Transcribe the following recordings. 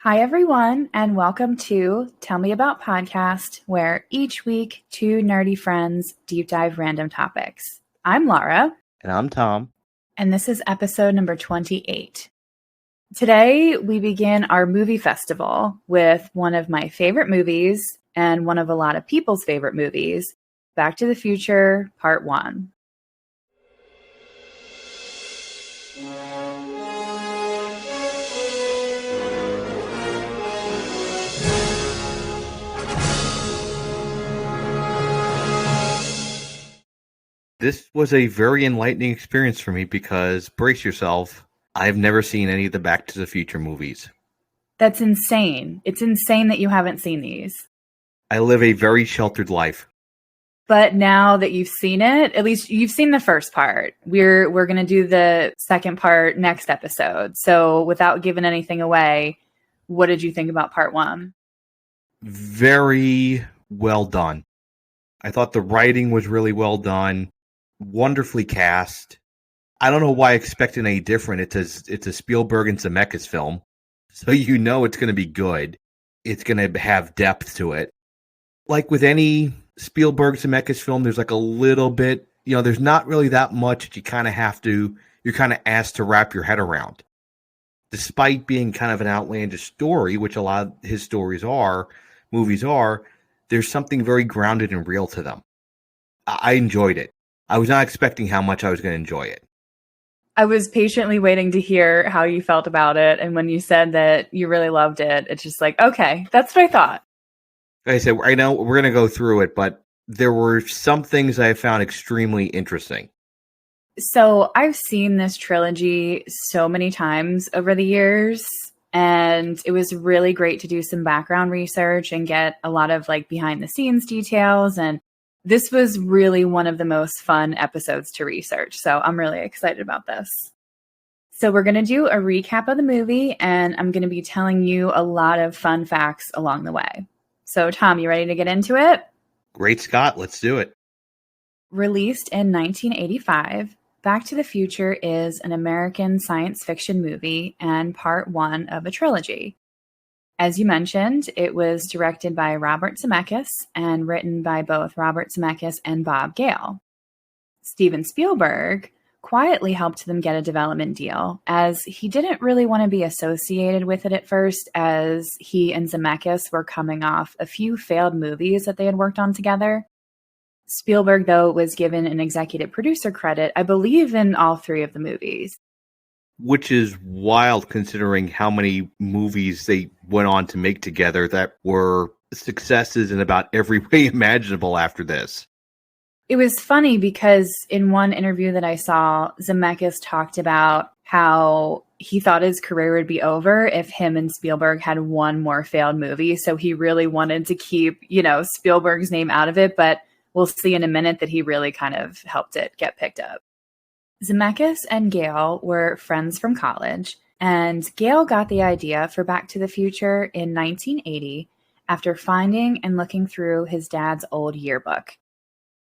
Hi, everyone, and welcome to Tell Me About Podcast, where each week two nerdy friends deep dive random topics. I'm Laura. And I'm Tom. And this is episode number 28. Today, we begin our movie festival with one of my favorite movies and one of a lot of people's favorite movies, Back to the Future Part 1. This was a very enlightening experience for me because, brace yourself, I've never seen any of the Back to the Future movies. That's insane. It's insane that you haven't seen these. I live a very sheltered life. But now that you've seen it, at least you've seen the first part. We're going to do the second part next episode. So without giving anything away, what did you think about part one? Very well done. I thought the writing was really well done. Wonderfully cast. I don't know why I expected any different. It's a Spielberg and Zemeckis film, so you know it's going to be good. It's going to have depth to it. Like with any Spielberg Zemeckis film, there's like a little bit, there's not really that much that you're kind of asked to wrap your head around. Despite being kind of an outlandish story, which a lot of his movies are, there's something very grounded and real to them. I enjoyed it. I was not expecting how much I was going to enjoy it. I was patiently waiting to hear how you felt about it. And when you said that you really loved it, it's just like, okay, that's what I thought. Like I said, I know we're going to go through it, but there were some things I found extremely interesting. So I've seen this trilogy so many times over the years, and it was really great to do some background research and get a lot of behind the scenes details. And this was really one of the most fun episodes to research. So I'm really excited about this. So we're going to do a recap of the movie, and I'm going to be telling you a lot of fun facts along the way. So Tom, you ready to get into it? Great Scott, let's do it. Released in 1985, Back to the Future is an American science fiction movie and part one of a trilogy. As you mentioned, it was directed by Robert Zemeckis and written by both Robert Zemeckis and Bob Gale. Steven Spielberg quietly helped them get a development deal, as he didn't really want to be associated with it at first, as he and Zemeckis were coming off a few failed movies that they had worked on together. Spielberg, though, was given an executive producer credit, I believe, in all three of the movies. Which is wild considering how many movies they went on to make together that were successes in about every way imaginable after this. It was funny because in one interview that I saw, Zemeckis talked about how he thought his career would be over if him and Spielberg had one more failed movie. So he really wanted to keep, Spielberg's name out of it, but we'll see in a minute that he really kind of helped it get picked up. Zemeckis and Gale were friends from college, and Gale got the idea for Back to the Future in 1980 after finding and looking through his dad's old yearbook.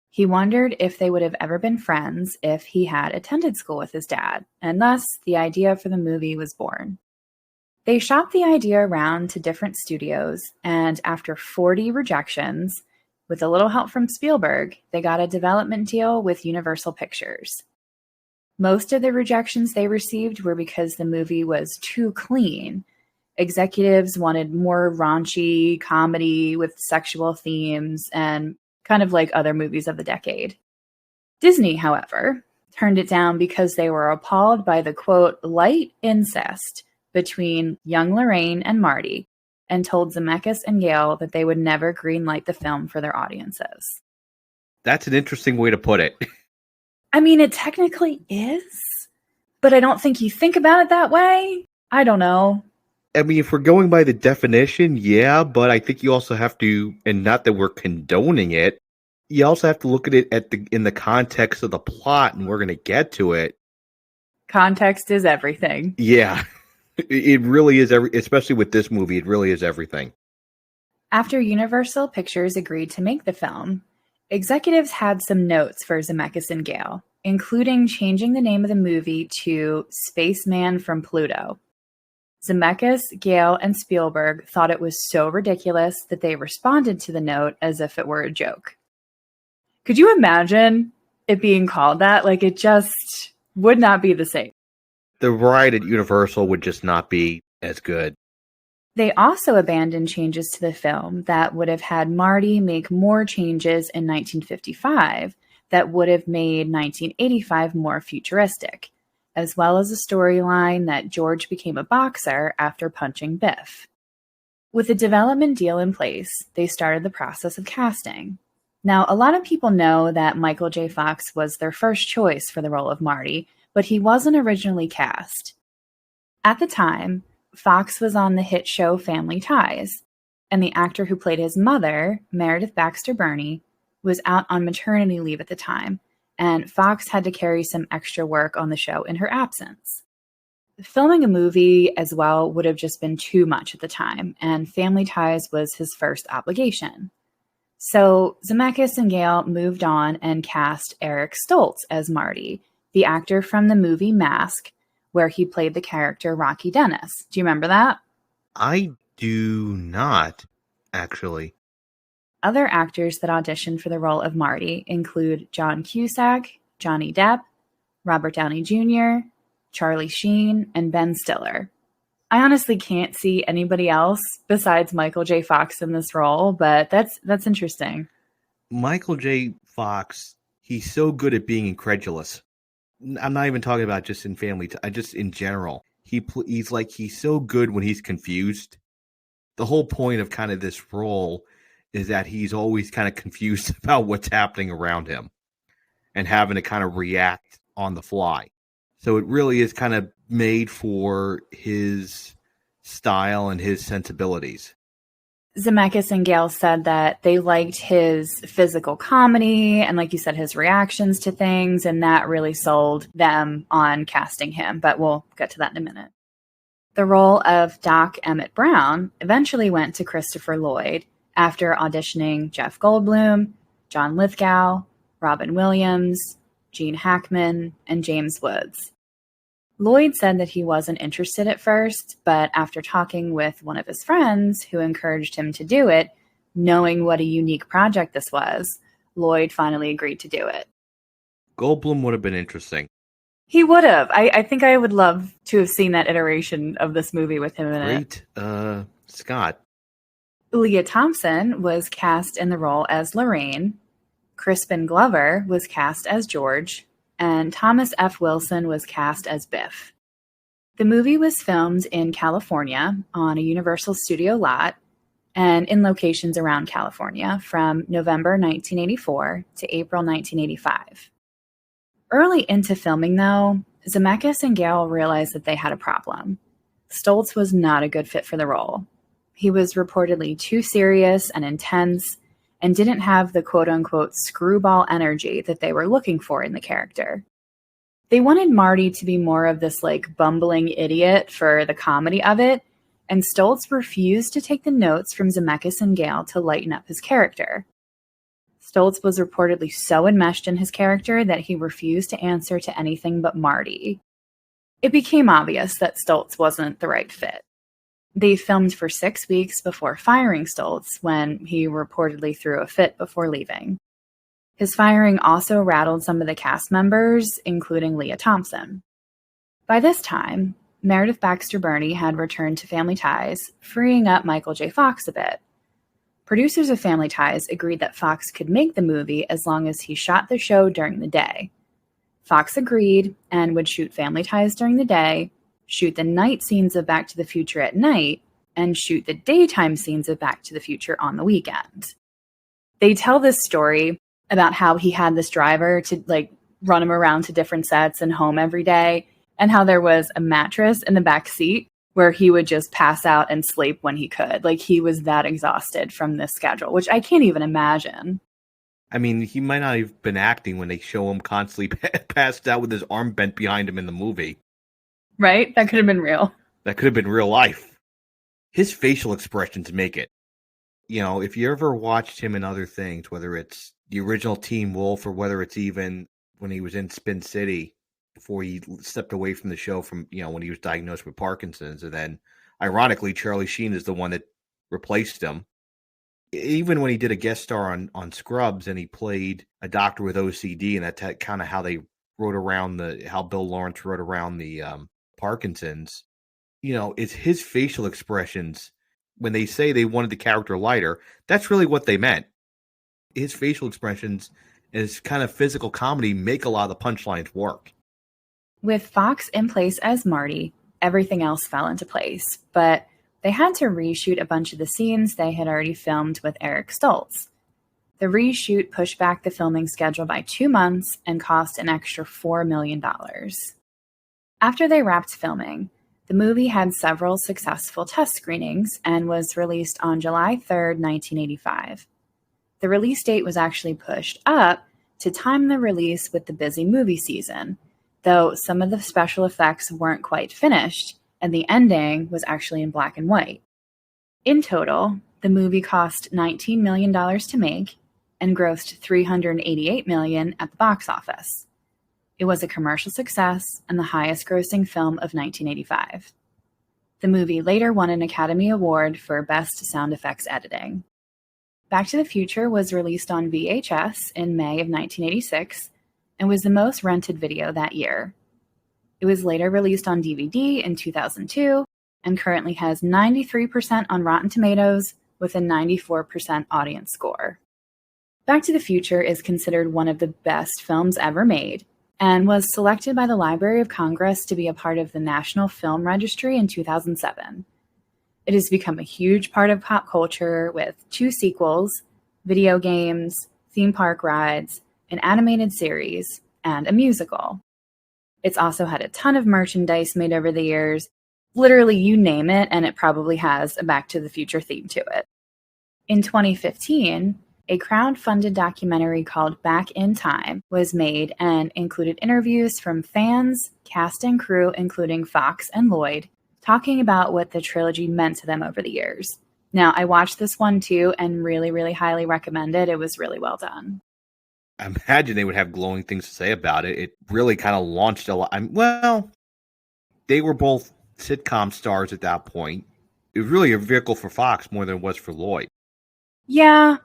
He wondered if they would have ever been friends if he had attended school with his dad, and thus the idea for the movie was born. They shopped the idea around to different studios, and after 40 rejections, with a little help from Spielberg, they got a development deal with Universal Pictures. Most of the rejections they received were because the movie was too clean. Executives wanted more raunchy comedy with sexual themes and kind of like other movies of the decade. Disney, however, turned it down because they were appalled by the, quote, light incest between young Lorraine and Marty, and told Zemeckis and Gale that they would never greenlight the film for their audiences. That's an interesting way to put it. I mean, it technically is, but I don't think you think about it that way. I don't know. I mean, if we're going by the definition, yeah, but I think you also have to, and not that we're condoning it, you also have to look at it in the context of the plot, and we're going to get to it. Context is everything. Yeah, it really is, especially with this movie, it really is everything. After Universal Pictures agreed to make the film, executives had some notes for Zemeckis and Gale, including changing the name of the movie to Spaceman from Pluto. Zemeckis, Gale, and Spielberg thought it was so ridiculous that they responded to the note as if it were a joke. Could you imagine it being called that? Like, it just would not be the same. The ride at Universal would just not be as good. They also abandoned changes to the film that would have had Marty make more changes in 1955 that would have made 1985 more futuristic, as well as a storyline that George became a boxer after punching Biff. With a development deal in place, they started the process of casting. Now, a lot of people know that Michael J. Fox was their first choice for the role of Marty, but he wasn't originally cast. At the time, Fox was on the hit show Family Ties, and the actor who played his mother, Meredith Baxter Birney, was out on maternity leave at the time, and Fox had to carry some extra work on the show in her absence. Filming a movie as well would have just been too much at the time, and Family Ties was his first obligation. So Zemeckis and Gale moved on and cast Eric Stoltz as Marty, the actor from the movie Mask, where he played the character Rocky Dennis. Do you remember that? I do not, actually. Other actors that auditioned for the role of Marty include John Cusack, Johnny Depp, Robert Downey Jr., Charlie Sheen, and Ben Stiller. I honestly can't see anybody else besides Michael J. Fox in this role, but that's interesting. Michael J. Fox, he's so good at being incredulous. I'm not even talking about just in Family, just in general. He's so good when he's confused. The whole point of kind of this role is that he's always kind of confused about what's happening around him and having to kind of react on the fly. So it really is kind of made for his style and his sensibilities. Zemeckis and Gale said that they liked his physical comedy and, like you said, his reactions to things, and that really sold them on casting him, but we'll get to that in a minute. The role of Doc Emmett Brown eventually went to Christopher Lloyd after auditioning Jeff Goldblum, John Lithgow, Robin Williams, Gene Hackman, and James Woods. Lloyd said that he wasn't interested at first, but after talking with one of his friends who encouraged him to do it, knowing what a unique project this was, Lloyd finally agreed to do it. Goldblum would have been interesting. He would have. I think I would love to have seen that iteration of this movie with him in it. Great. Scott. Leah Thompson was cast in the role as Lorraine. Crispin Glover was cast as George. And Thomas F. Wilson was cast as Biff. The movie was filmed in California on a Universal Studio lot and in locations around California from November 1984 to April 1985. Early into filming, though, Zemeckis and Gale realized that they had a problem. Stoltz was not a good fit for the role. He was reportedly too serious and intense, and didn't have the quote-unquote screwball energy that they were looking for in the character. They wanted Marty to be more of this bumbling idiot for the comedy of it, and Stoltz refused to take the notes from Zemeckis and Gale to lighten up his character. Stoltz was reportedly so enmeshed in his character that he refused to answer to anything but Marty. It became obvious that Stoltz wasn't the right fit. They filmed for 6 weeks before firing Stoltz when he reportedly threw a fit before leaving. His firing also rattled some of the cast members, including Leah Thompson. By this time, Meredith Baxter Birney had returned to Family Ties, freeing up Michael J. Fox a bit. Producers of Family Ties agreed that Fox could make the movie as long as he shot the show during the day. Fox agreed and would shoot Family Ties during the day, shoot the night scenes of Back to the Future at night, and shoot the daytime scenes of Back to the Future on the weekend. They tell this story about how he had this driver to run him around to different sets and home every day, and how there was a mattress in the back seat where he would just pass out and sleep when he could. He was that exhausted from this schedule, which I can't even imagine. I mean, he might not have been acting when they show him constantly passed out with his arm bent behind him in the movie. Right? That could have been real. That could have been real life. His facial expressions make it. You know, if you ever watched him in other things, whether it's the original Teen Wolf or whether it's even when he was in Spin City before he stepped away from the show from, when he was diagnosed with Parkinson's, and then Ironically, Charlie Sheen is the one that replaced him. Even when he did a guest star on Scrubs and he played a doctor with OCD, and that's kind of how they wrote around how Bill Lawrence wrote around the Parkinson's. It's his facial expressions. When they say they wanted the character lighter, that's really what they meant. His facial expressions and his kind of physical comedy make a lot of the punchlines work. With Fox in place as Marty, everything else fell into place, but they had to reshoot a bunch of the scenes they had already filmed with Eric Stoltz. The reshoot pushed back the filming schedule by 2 months and cost an extra $4 million. After they wrapped filming, the movie had several successful test screenings and was released on July 3rd, 1985. The release date was actually pushed up to time the release with the busy movie season, though some of the special effects weren't quite finished, and the ending was actually in black and white. In total, the movie cost $19 million to make and grossed $388 million at the box office. It was a commercial success and the highest-grossing film of 1985. The movie later won an Academy Award for Best Sound Effects Editing. Back to the Future was released on VHS in May of 1986 and was the most rented video that year. It was later released on DVD in 2002 and currently has 93% on Rotten Tomatoes with a 94% audience score. Back to the Future is considered one of the best films ever made and was selected by the Library of Congress to be a part of the National Film Registry in 2007. It has become a huge part of pop culture with 2 sequels, video games, theme park rides, an animated series, and a musical. It's also had a ton of merchandise made over the years. Literally, you name it, and it probably has a Back to the Future theme to it. In 2015, a crowd-funded documentary called Back in Time was made and included interviews from fans, cast and crew, including Fox and Lloyd, talking about what the trilogy meant to them over the years. Now, I watched this one too and really, really highly recommend it. It was really well done. I imagine they would have glowing things to say about it. It really kind of launched a lot. They were both sitcom stars at that point. It was really a vehicle for Fox more than it was for Lloyd. Yeah,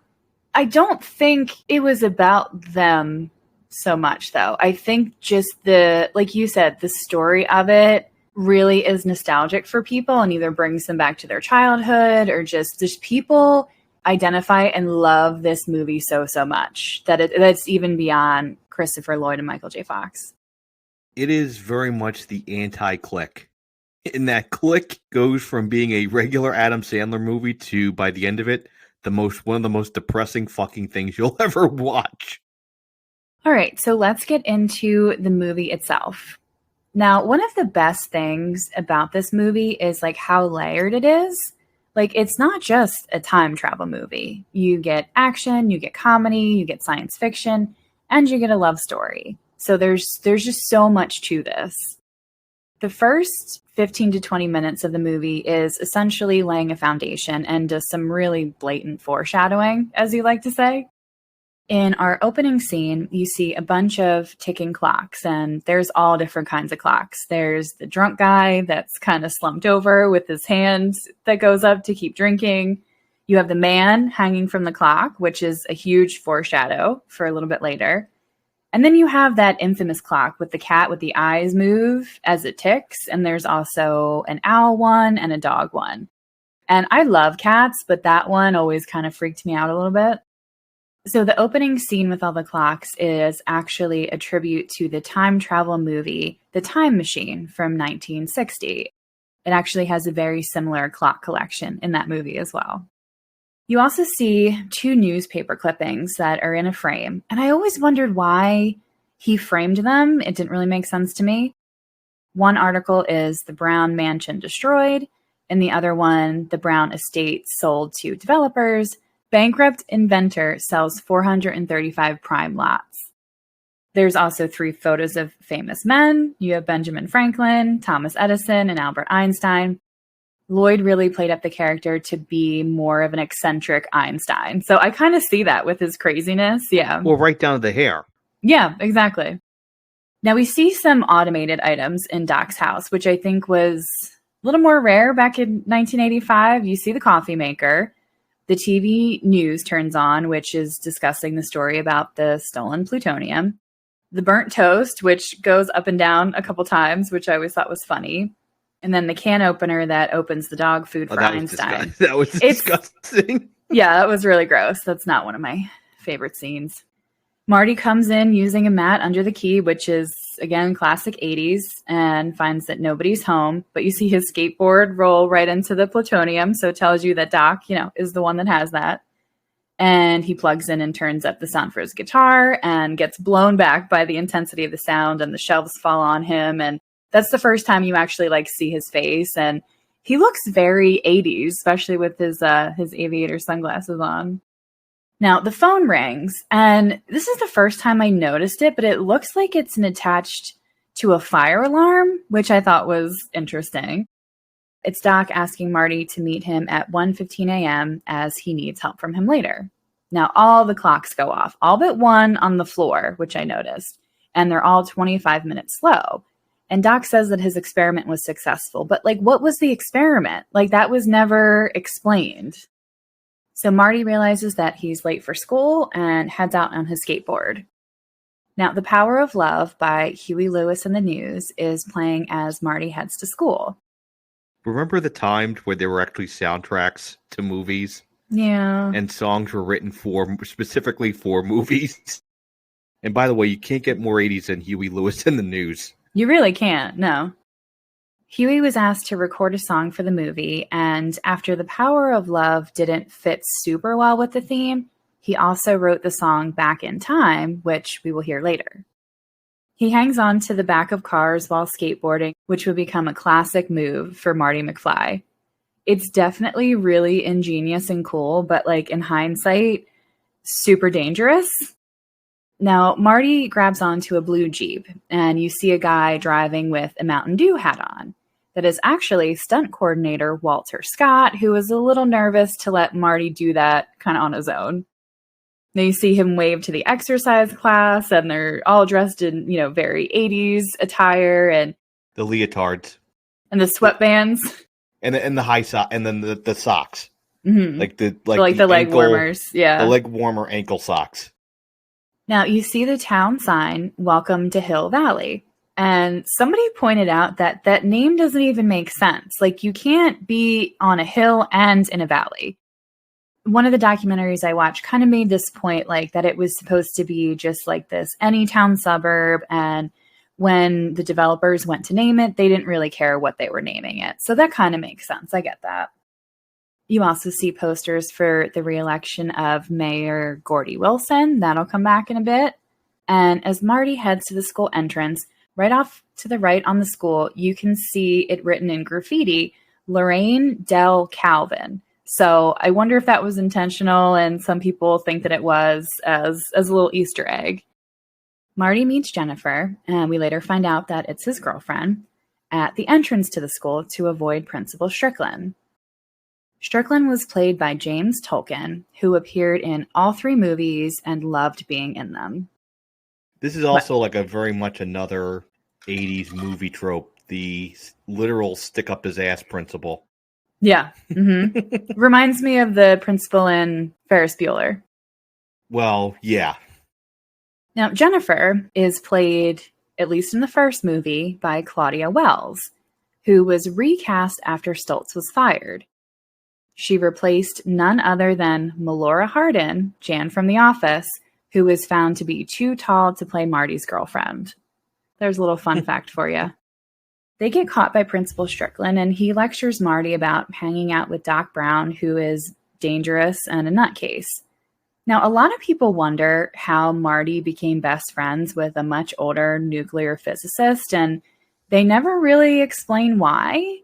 I don't think it was about them so much, though. I think just like you said, the story of it really is nostalgic for people and either brings them back to their childhood or just people identify and love this movie so much that it's even beyond Christopher Lloyd and Michael J. Fox. It is very much the anti-Click. And that Click goes from being a regular Adam Sandler movie to, by the end of it, one of the most depressing fucking things you'll ever watch. All right, so let's get into the movie itself. Now, one of the best things about this movie is like how layered it is. Like, it's not just a time travel movie. You get action, you get comedy, you get science fiction, and you get a love story. So there's just so much to this. The first 15 to 20 minutes of the movie is essentially laying a foundation and does some really blatant foreshadowing, as you like to say. In our opening scene, you see a bunch of ticking clocks, and there's all different kinds of clocks. There's the drunk guy that's kind of slumped over with his hand that goes up to keep drinking. You have the man hanging from the clock, which is a huge foreshadow for a little bit later. And then you have that infamous clock with the cat with the eyes move as it ticks, and there's also an owl one and a dog one. And I love cats, but that one always kind of freaked me out a little bit. So the opening scene with all the clocks is actually a tribute to the time travel movie, The Time Machine from 1960. It actually has a very similar clock collection in that movie as well. You also see 2 newspaper clippings that are in a frame, and I always wondered why he framed them. It didn't really make sense to me. One article is The Brown Mansion Destroyed, and the other one, The Brown Estate Sold to Developers. Bankrupt inventor sells 435 prime lots. There's also 3 photos of famous men. You have Benjamin Franklin, Thomas Edison, and Albert Einstein. Lloyd really played up the character to be more of an eccentric Einstein. So I kind of see that with his craziness. Yeah. Well, right down to the hair. Yeah, exactly. Now we see some automated items in Doc's house, which I think was A little more rare back in 1985. You see the coffee maker. The TV news turns on, which is discussing the story about the stolen plutonium. The burnt toast, which goes up and down a couple times, which I always thought was funny. And then the can opener that opens the dog food for Einstein. That was disgusting. Yeah, that was really gross. That's not one of my favorite scenes. Marty comes in using a mat under the key, which is, again, classic 80s, and finds that nobody's home. But you see his skateboard roll right into the plutonium, so it tells you that Doc, is the one that has that. And he plugs in and turns up the sound for his guitar and gets blown back by the intensity of the sound, and the shelves fall on him. And that's the first time you actually see his face. And he looks very 80s, especially with his aviator sunglasses on. Now, the phone rings, and this is the first time I noticed it, but it looks like it's attached to a fire alarm, which I thought was interesting. It's Doc asking Marty to meet him at 1:15 a.m. as he needs help from him later. Now, all the clocks go off, all but one on the floor, which I noticed, and they're all 25 minutes slow. And Doc says that his experiment was successful, but what was the experiment? That was never explained. So Marty realizes that he's late for school and heads out on his skateboard. Now, The Power of Love by Huey Lewis and the News is playing as Marty heads to school. Remember the times where there were actually soundtracks to movies? Yeah. And songs were written specifically for movies? And by the way, you can't get more 80s than Huey Lewis and the News. You really can't, no. Huey was asked to record a song for the movie, and after The Power of Love didn't fit super well with the theme, he also wrote the song Back in Time, which we will hear later. He hangs on to the back of cars while skateboarding, which would become a classic move for Marty McFly. It's definitely really ingenious and cool, but in hindsight, super dangerous. Now, Marty grabs onto a blue Jeep, and you see a guy driving with a Mountain Dew hat on. That is actually stunt coordinator Walter Scott, who was a little nervous to let Marty do that kind of on his own. Now you see him wave to the exercise class, and they're all dressed in, very 80s attire, and the leotards and the sweatbands and the high sock, and then the socks, mm-hmm. the leg warmers, yeah, the leg warmer ankle socks. Now you see the town sign, "Welcome to Hill Valley." And somebody pointed out that name doesn't even make sense. You can't be on a hill and in a valley. One of the documentaries I watched kind of made this point, that it was supposed to be just this any town suburb. And when the developers went to name it, they didn't really care what they were naming it. So that kind of makes sense. I get that. You also see posters for the re-election of Mayor Gordy Wilson. That'll come back in a bit. And as Marty heads to the school entrance, right off to the right on the school, you can see it written in graffiti, Lorraine Del Calvin. So I wonder if that was intentional, and some people think that it was as a little Easter egg. Marty meets Jennifer, and we later find out that it's his girlfriend, at the entrance to the school to avoid Principal Strickland. Strickland was played by James Tolkien, who appeared in all 3 movies and loved being in them. This is also a very much another 80s movie trope, the literal stick up his ass principal. Yeah. Mm-hmm. Reminds me of the principal in Ferris Bueller. Well, yeah. Now, Jennifer is played, at least in the first movie, by Claudia Wells, who was recast after Stoltz was fired. She replaced none other than Melora Hardin, Jan from The Office, who was found to be too tall to play Marty's girlfriend. There's a little fun fact for you. They get caught by Principal Strickland, and he lectures Marty about hanging out with Doc Brown, who is dangerous and a nutcase. Now, a lot of people wonder how Marty became best friends with a much older nuclear physicist, and they never really explain why.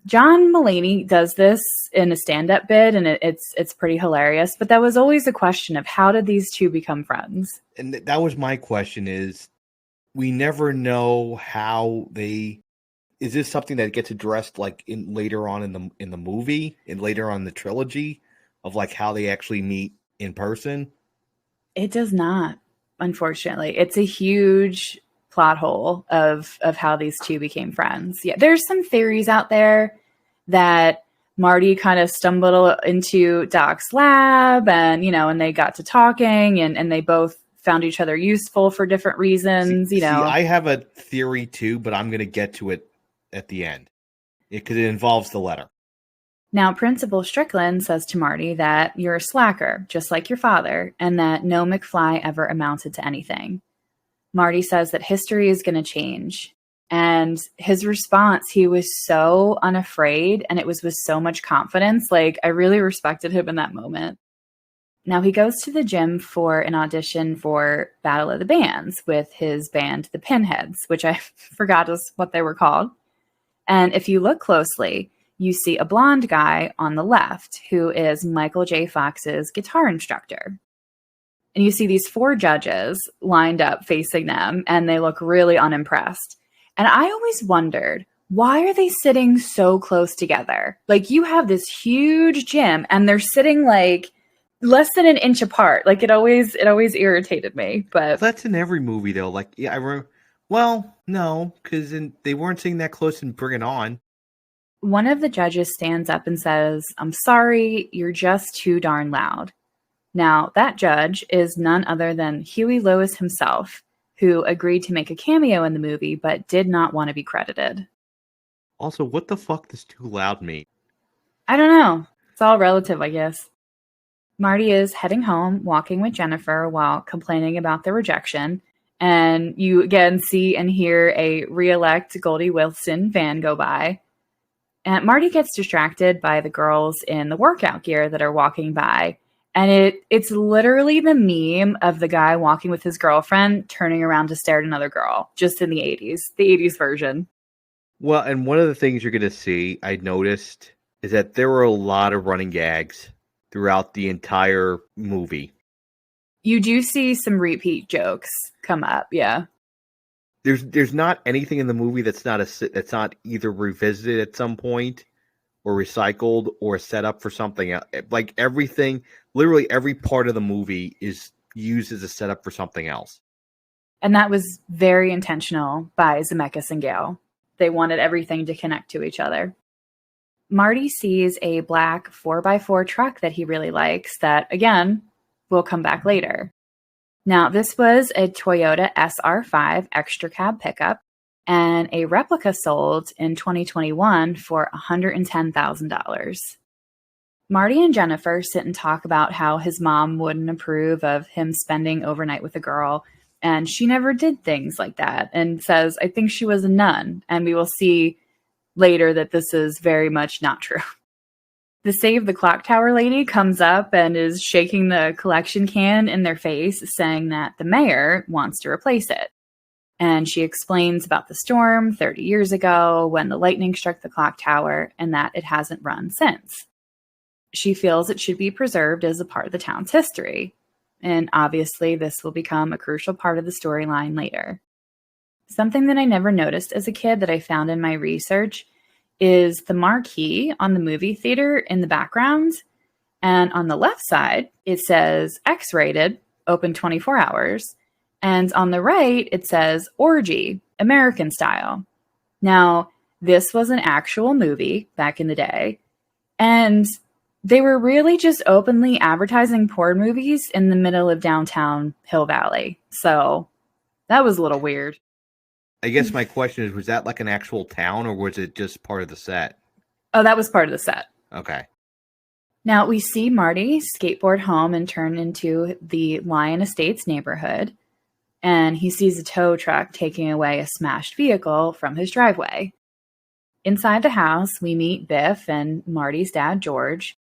John Mulaney does this in a stand-up bit, and it's pretty hilarious. But that was always a question of how did these two become friends? And that was my question: is we never know how they. Is this something that gets addressed in later on in the movie and later on in the trilogy of how they actually meet in person? It does not, unfortunately. It's a huge plot hole of how these two became friends. Yeah, there's some theories out there that Marty kind of stumbled into Doc's lab and, and they got to talking and they both found each other useful for different reasons, See, I have a theory too, but I'm going to get to it at the end because it involves the letter. Now, Principal Strickland says to Marty that you're a slacker, just like your father, and that no McFly ever amounted to anything. Marty says that history is going to change. And his response, he was so unafraid, and it was with so much confidence. Like, I really respected him in that moment. Now, he goes to the gym for an audition for Battle of the Bands with his band, the Pinheads, which I forgot is what they were called. And if you look closely, you see a blonde guy on the left who is Michael J. Fox's guitar instructor. And you see these 4 judges lined up facing them, and they look really unimpressed. And I always wondered, why are they sitting so close together? Like, you have this huge gym, and they're sitting like less than an inch apart. Like, it always irritated me. But that's in every movie, though. Like, yeah, I remember. Well, no, because they weren't sitting that close in Bring It On. One of the judges stands up and says, "I'm sorry, you're just too darn loud." Now, that judge is none other than Huey Lewis himself, who agreed to make a cameo in the movie, but did not want to be credited. Also, what the fuck does too loud mean? I don't know. It's all relative, I guess. Marty is heading home, walking with Jennifer while complaining about the rejection. And you again see and hear a re-elect Goldie Wilson van go by. And Marty gets distracted by the girls in the workout gear that are walking by. And it's literally the meme of the guy walking with his girlfriend turning around to stare at another girl, just in the 80s version. Well, and one of the things you're going to see, I noticed, is that there were a lot of running gags throughout the entire movie. You do see some repeat jokes come up, yeah. There's not anything in the movie that's not either revisited at some point or recycled or set up for something else. Like everything, literally every part of the movie is used as a setup for something else. And that was very intentional by Zemeckis and Gale. They wanted everything to connect to each other. Marty sees a black 4x4 truck that he really likes that, again, will come back later. Now, this was a Toyota SR5 extra cab pickup and a replica sold in 2021 for $110,000. Marty and Jennifer sit and talk about how his mom wouldn't approve of him spending overnight with a girl, and she never did things like that, and says, I think she was a nun, and we will see later that this is very much not true. The Save the Clock Tower lady comes up and is shaking the collection can in their face, saying that the mayor wants to replace it. And she explains about the storm 30 years ago when the lightning struck the clock tower and that it hasn't run since. She feels it should be preserved as a part of the town's history. And obviously, this will become a crucial part of the storyline later. Something that I never noticed as a kid that I found in my research is the marquee on the movie theater in the background. And on the left side, it says X-rated, open 24 hours. And on the right, it says Orgy, American style. Now, this was an actual movie back in the day. And they were really just openly advertising porn movies in the middle of downtown Hill Valley. So that was a little weird. I guess my question is, was that like an actual town or was it just part of the set? Oh, that was part of the set. Okay. Now we see Marty skateboard home and turn into the Lion Estates neighborhood. And he sees a tow truck taking away a smashed vehicle from his driveway. Inside the house, we meet Biff and Marty's dad, George.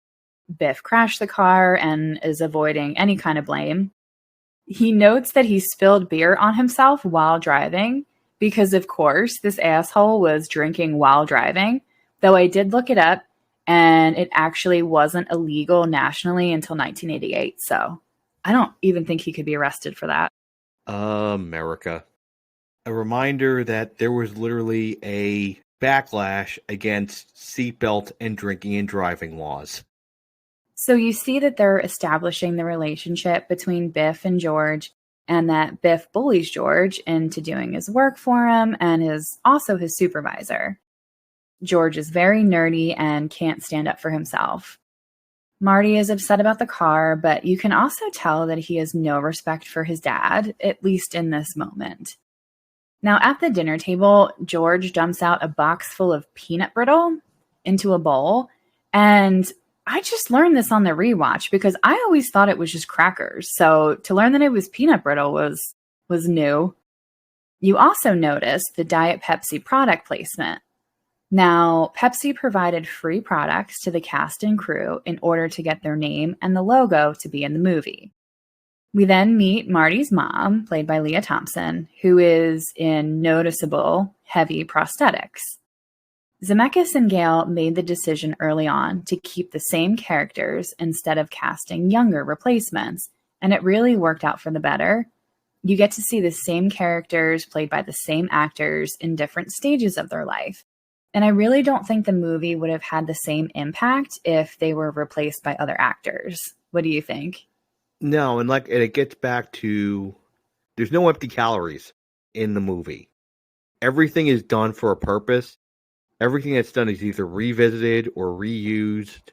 Biff crashed the car and is avoiding any kind of blame. He notes that he spilled beer on himself while driving, because, of course, this asshole was drinking while driving, though I did look it up, and it actually wasn't illegal nationally until 1988, so I don't even think he could be arrested for that. America. A reminder that there was literally a backlash against seatbelt and drinking and driving laws. So you see that they're establishing the relationship between Biff and George, and that Biff bullies George into doing his work for him and is also his supervisor. George is very nerdy and can't stand up for himself. Marty is upset about the car, but you can also tell that he has no respect for his dad, at least in this moment. Now, at the dinner table, George dumps out a box full of peanut brittle into a bowl, and I just learned this on the rewatch because I always thought it was just crackers. So to learn that it was peanut brittle was new. You also noticed the Diet Pepsi product placement. Now, Pepsi provided free products to the cast and crew in order to get their name and the logo to be in the movie. We then meet Marty's mom, played by Leah Thompson, who is in noticeable heavy prosthetics. Zemeckis and Gale made the decision early on to keep the same characters instead of casting younger replacements, and it really worked out for the better. You get to see the same characters played by the same actors in different stages of their life. And I really don't think the movie would have had the same impact if they were replaced by other actors. What do you think? No, and it gets back to there's no empty calories in the movie. Everything is done for a purpose. Everything that's done is either revisited or reused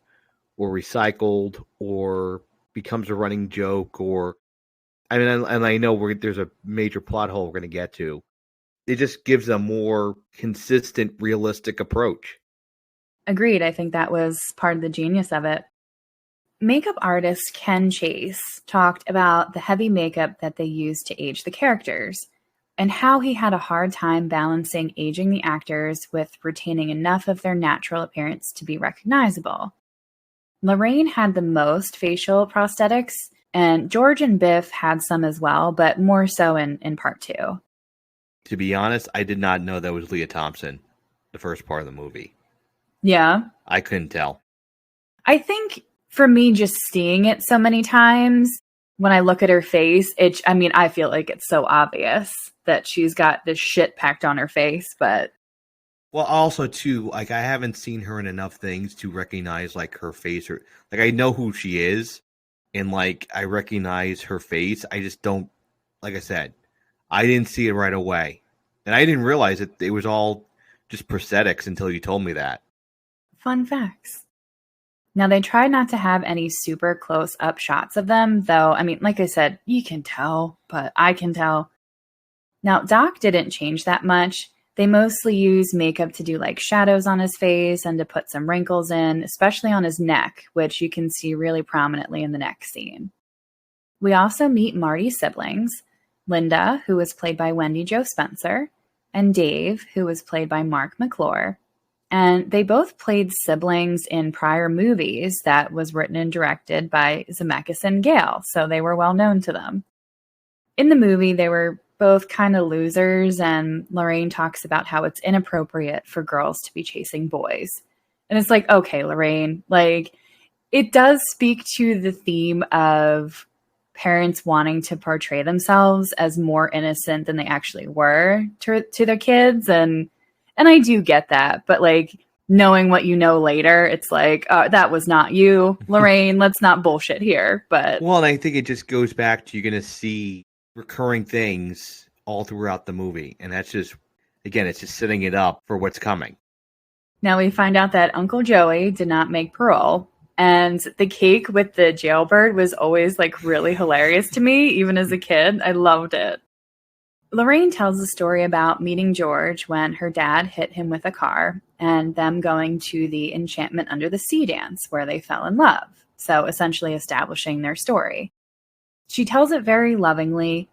or recycled or becomes a running joke and I know there's a major plot hole we're going to get to. It just gives a more consistent, realistic approach. Agreed. I think that was part of the genius of it. Makeup artist Ken Chase talked about the heavy makeup that they used to age the characters and how he had a hard time balancing aging the actors with retaining enough of their natural appearance to be recognizable. Lorraine had the most facial prosthetics, and George and Biff had some as well, but more so in part 2. To be honest, I did not know that was Leah Thompson, the first part of the movie. Yeah. I couldn't tell. I think for me, just seeing it so many times, when I look at her face, I feel like it's so obvious that she's got this shit packed on her face, but... Well, also, too, I haven't seen her in enough things to recognize, her face. Or I know who she is, and, I recognize her face. I just don't... Like I said, I didn't see it right away. And I didn't realize it was all just prosthetics until you told me that. Fun facts. Now, they try not to have any super close-up shots of them, though, like I said, you can tell, but I can tell. Now, Doc didn't change that much. They mostly use makeup to do, shadows on his face and to put some wrinkles in, especially on his neck, which you can see really prominently in the next scene. We also meet Marty's siblings, Linda, who was played by Wendy Jo Spencer, and Dave, who was played by Mark McClure. And they both played siblings in prior movies that was written and directed by Zemeckis and Gale, so they were well known to them. In the movie, they were both kind of losers, and Lorraine talks about how it's inappropriate for girls to be chasing boys. And it's like, okay, Lorraine, it does speak to the theme of parents wanting to portray themselves as more innocent than they actually were to their kids, and I do get that, but knowing what you know later, it's that was not you, Lorraine. Let's not bullshit here. But well, and I think it just goes back to you're going to see recurring things all throughout the movie, and that's just, again, it's just setting it up for what's coming. Now we find out that Uncle Joey did not make parole, and the cake with the jailbird was always really hilarious to me, even as a kid. I loved it. Lorraine tells a story about meeting George when her dad hit him with a car and them going to the Enchantment Under the Sea dance where they fell in love, so essentially establishing their story. She tells it very lovingly,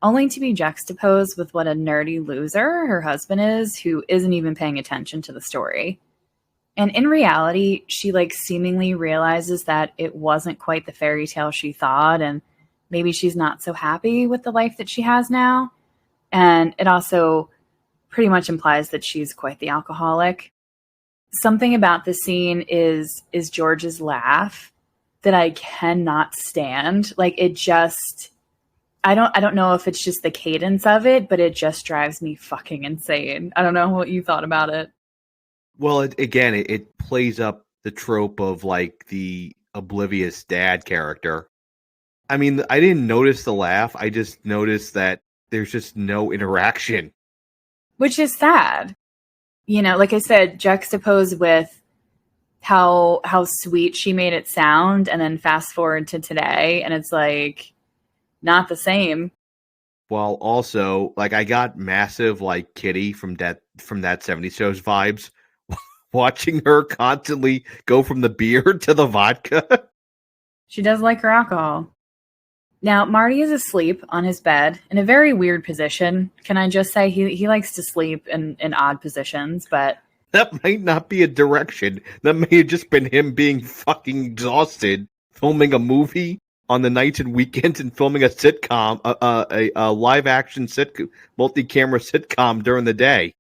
only to be juxtaposed with what a nerdy loser her husband is who isn't even paying attention to the story. And in reality, she seemingly realizes that it wasn't quite the fairy tale she thought, and maybe she's not so happy with the life that she has now. And it also pretty much implies that she's quite the alcoholic. Something about the scene is George's laugh that I cannot stand. I don't know if it's just the cadence of it, but it just drives me fucking insane. I don't know what you thought about it. Well, it plays up the trope of the oblivious dad character. I mean, I didn't notice the laugh. I just noticed that there's just no interaction. Which is sad. You know, like I said, juxtaposed with how sweet she made it sound, and then fast forward to today, and it's like not the same. While also, like, I got massive like Kitty from that 70s shows vibes watching her constantly go from the beer to the vodka. She does like her alcohol. Now, Marty is asleep on his bed in a very weird position. Can I just say he likes to sleep in odd positions, but That might not be a direction. That may have just been him being fucking exhausted, filming a movie on the nights and weekends and filming a sitcom, a live action sitcom, multi-camera sitcom during the day.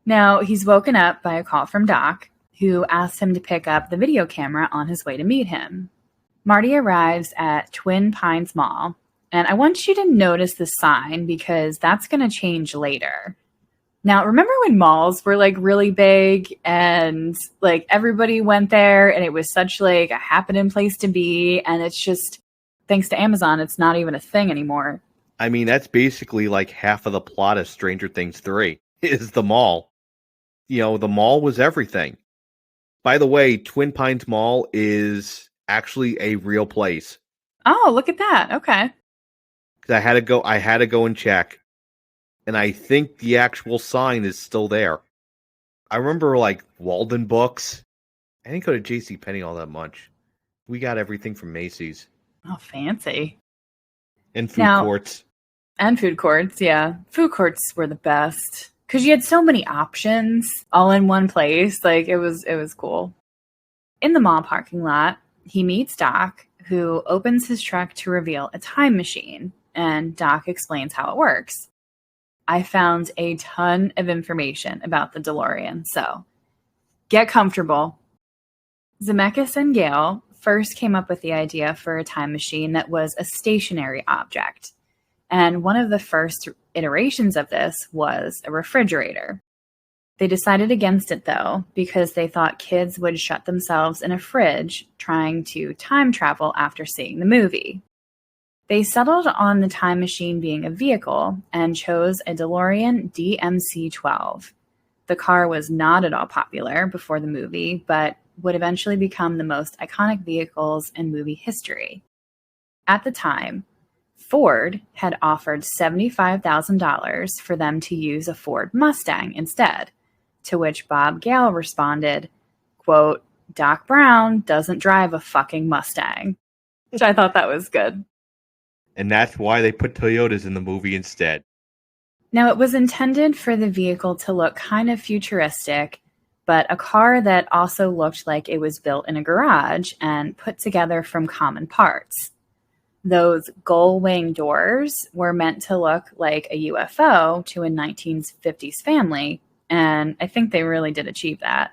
now he's woken up by a call from Doc, who asks him to pick up the video camera on his way to meet him. Marty arrives at Twin Pines Mall, and I want you to notice the sign because that's going to change later. Now, remember when malls were like really big and like everybody went there and it was such like a happening place to be, and it's just thanks to Amazon, it's not even a thing anymore. I mean, that's basically like half of the plot of Stranger Things 3 is the mall. You know, the mall was everything. By the way, Twin Pines Mall is actually a real place. Oh, look at that. Okay. 'Cause I had to go and check. And I think the actual sign is still there. I remember like Walden Books. I didn't go to JCPenney all that much. We got everything from Macy's. Oh, fancy. And food courts. And food courts, yeah. Food courts were the best because you had so many options all in one place. Like it was cool. In the mall parking lot, he meets Doc, who opens his truck to reveal a time machine, and Doc explains how it works. I found a ton of information about the DeLorean, so get comfortable. Zemeckis and Gale first came up with the idea for a time machine that was a stationary object. And one of the first iterations of this was a refrigerator. They decided against it, though, because they thought kids would shut themselves in a fridge trying to time travel after seeing the movie. They settled on the time machine being a vehicle and chose a DeLorean DMC-12. The car was not at all popular before the movie, but would eventually become the most iconic vehicles in movie history. At the time, Ford had offered $75,000 for them to use a Ford Mustang instead, to which Bob Gale responded, quote, "Doc Brown doesn't drive a fucking Mustang," which I thought that was good. And that's why they put Toyotas in the movie instead. Now, it was intended for the vehicle to look kind of futuristic, but a car that also looked like it was built in a garage and put together from common parts. Those gull wing doors were meant to look like a UFO to a 1950s family, and I think they really did achieve that.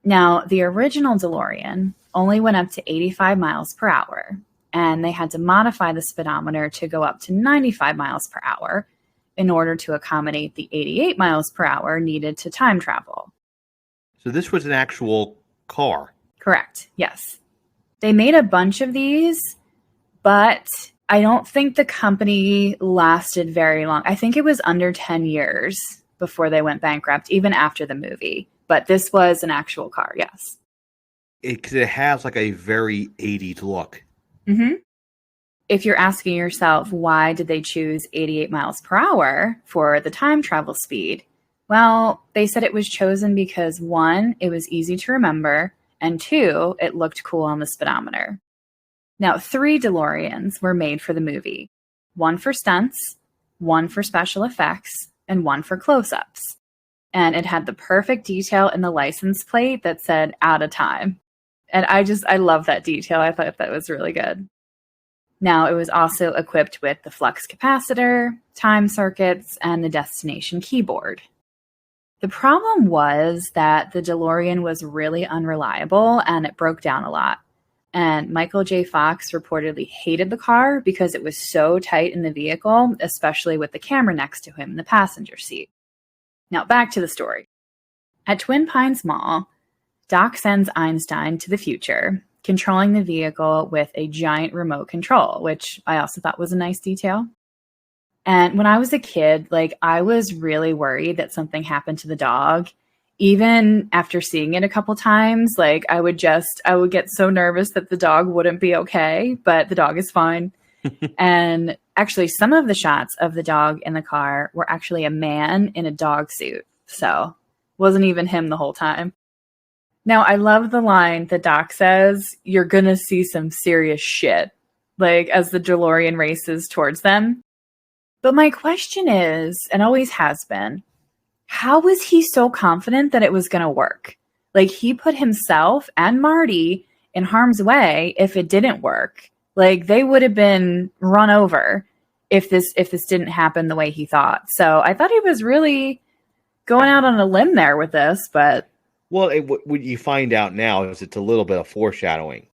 Now, the original DeLorean only went up to 85 miles per hour, and they had to modify the speedometer to go up to 95 miles per hour in order to accommodate the 88 miles per hour needed to time travel. So this was an actual car. Correct, yes. They made a bunch of these, but I don't think the company lasted very long. I think it was under 10 years before they went bankrupt, even after the movie. But this was an actual car, yes. It has like a very 80s look. Mm-hmm. If you're asking yourself, why did they choose 88 miles per hour for the time travel speed? Well, they said it was chosen because 1, it was easy to remember, and 2, it looked cool on the speedometer. Now, 3 DeLoreans were made for the movie. 1 for stunts, 1 for special effects, and 1 for close-ups. And it had the perfect detail in the license plate that said "out of time." And I love that detail. I thought that was really good. Now, it was also equipped with the flux capacitor, time circuits, and the destination keyboard. The problem was that the DeLorean was really unreliable and it broke down a lot. And Michael J. Fox reportedly hated the car because it was so tight in the vehicle, especially with the camera next to him in the passenger seat. Now, back to the story. At Twin Pines Mall, Doc sends Einstein to the future, controlling the vehicle with a giant remote control, which I also thought was a nice detail. And when I was a kid, like I was really worried that something happened to the dog. Even after seeing it a couple times, like I would get so nervous that the dog wouldn't be okay, but the dog is fine. And actually, some of the shots of the dog in the car were actually a man in a dog suit. So wasn't even him the whole time. Now, I love the line that Doc says, "You're going to see some serious shit," like as the DeLorean races towards them. But my question is, and always has been, how was he so confident that it was going to work? Like he put himself and Marty in harm's way if it didn't work. Like they would have been run over if this didn't happen the way he thought. So I thought he was really going out on a limb there with this, but well, what you find out now is it's a little bit of foreshadowing.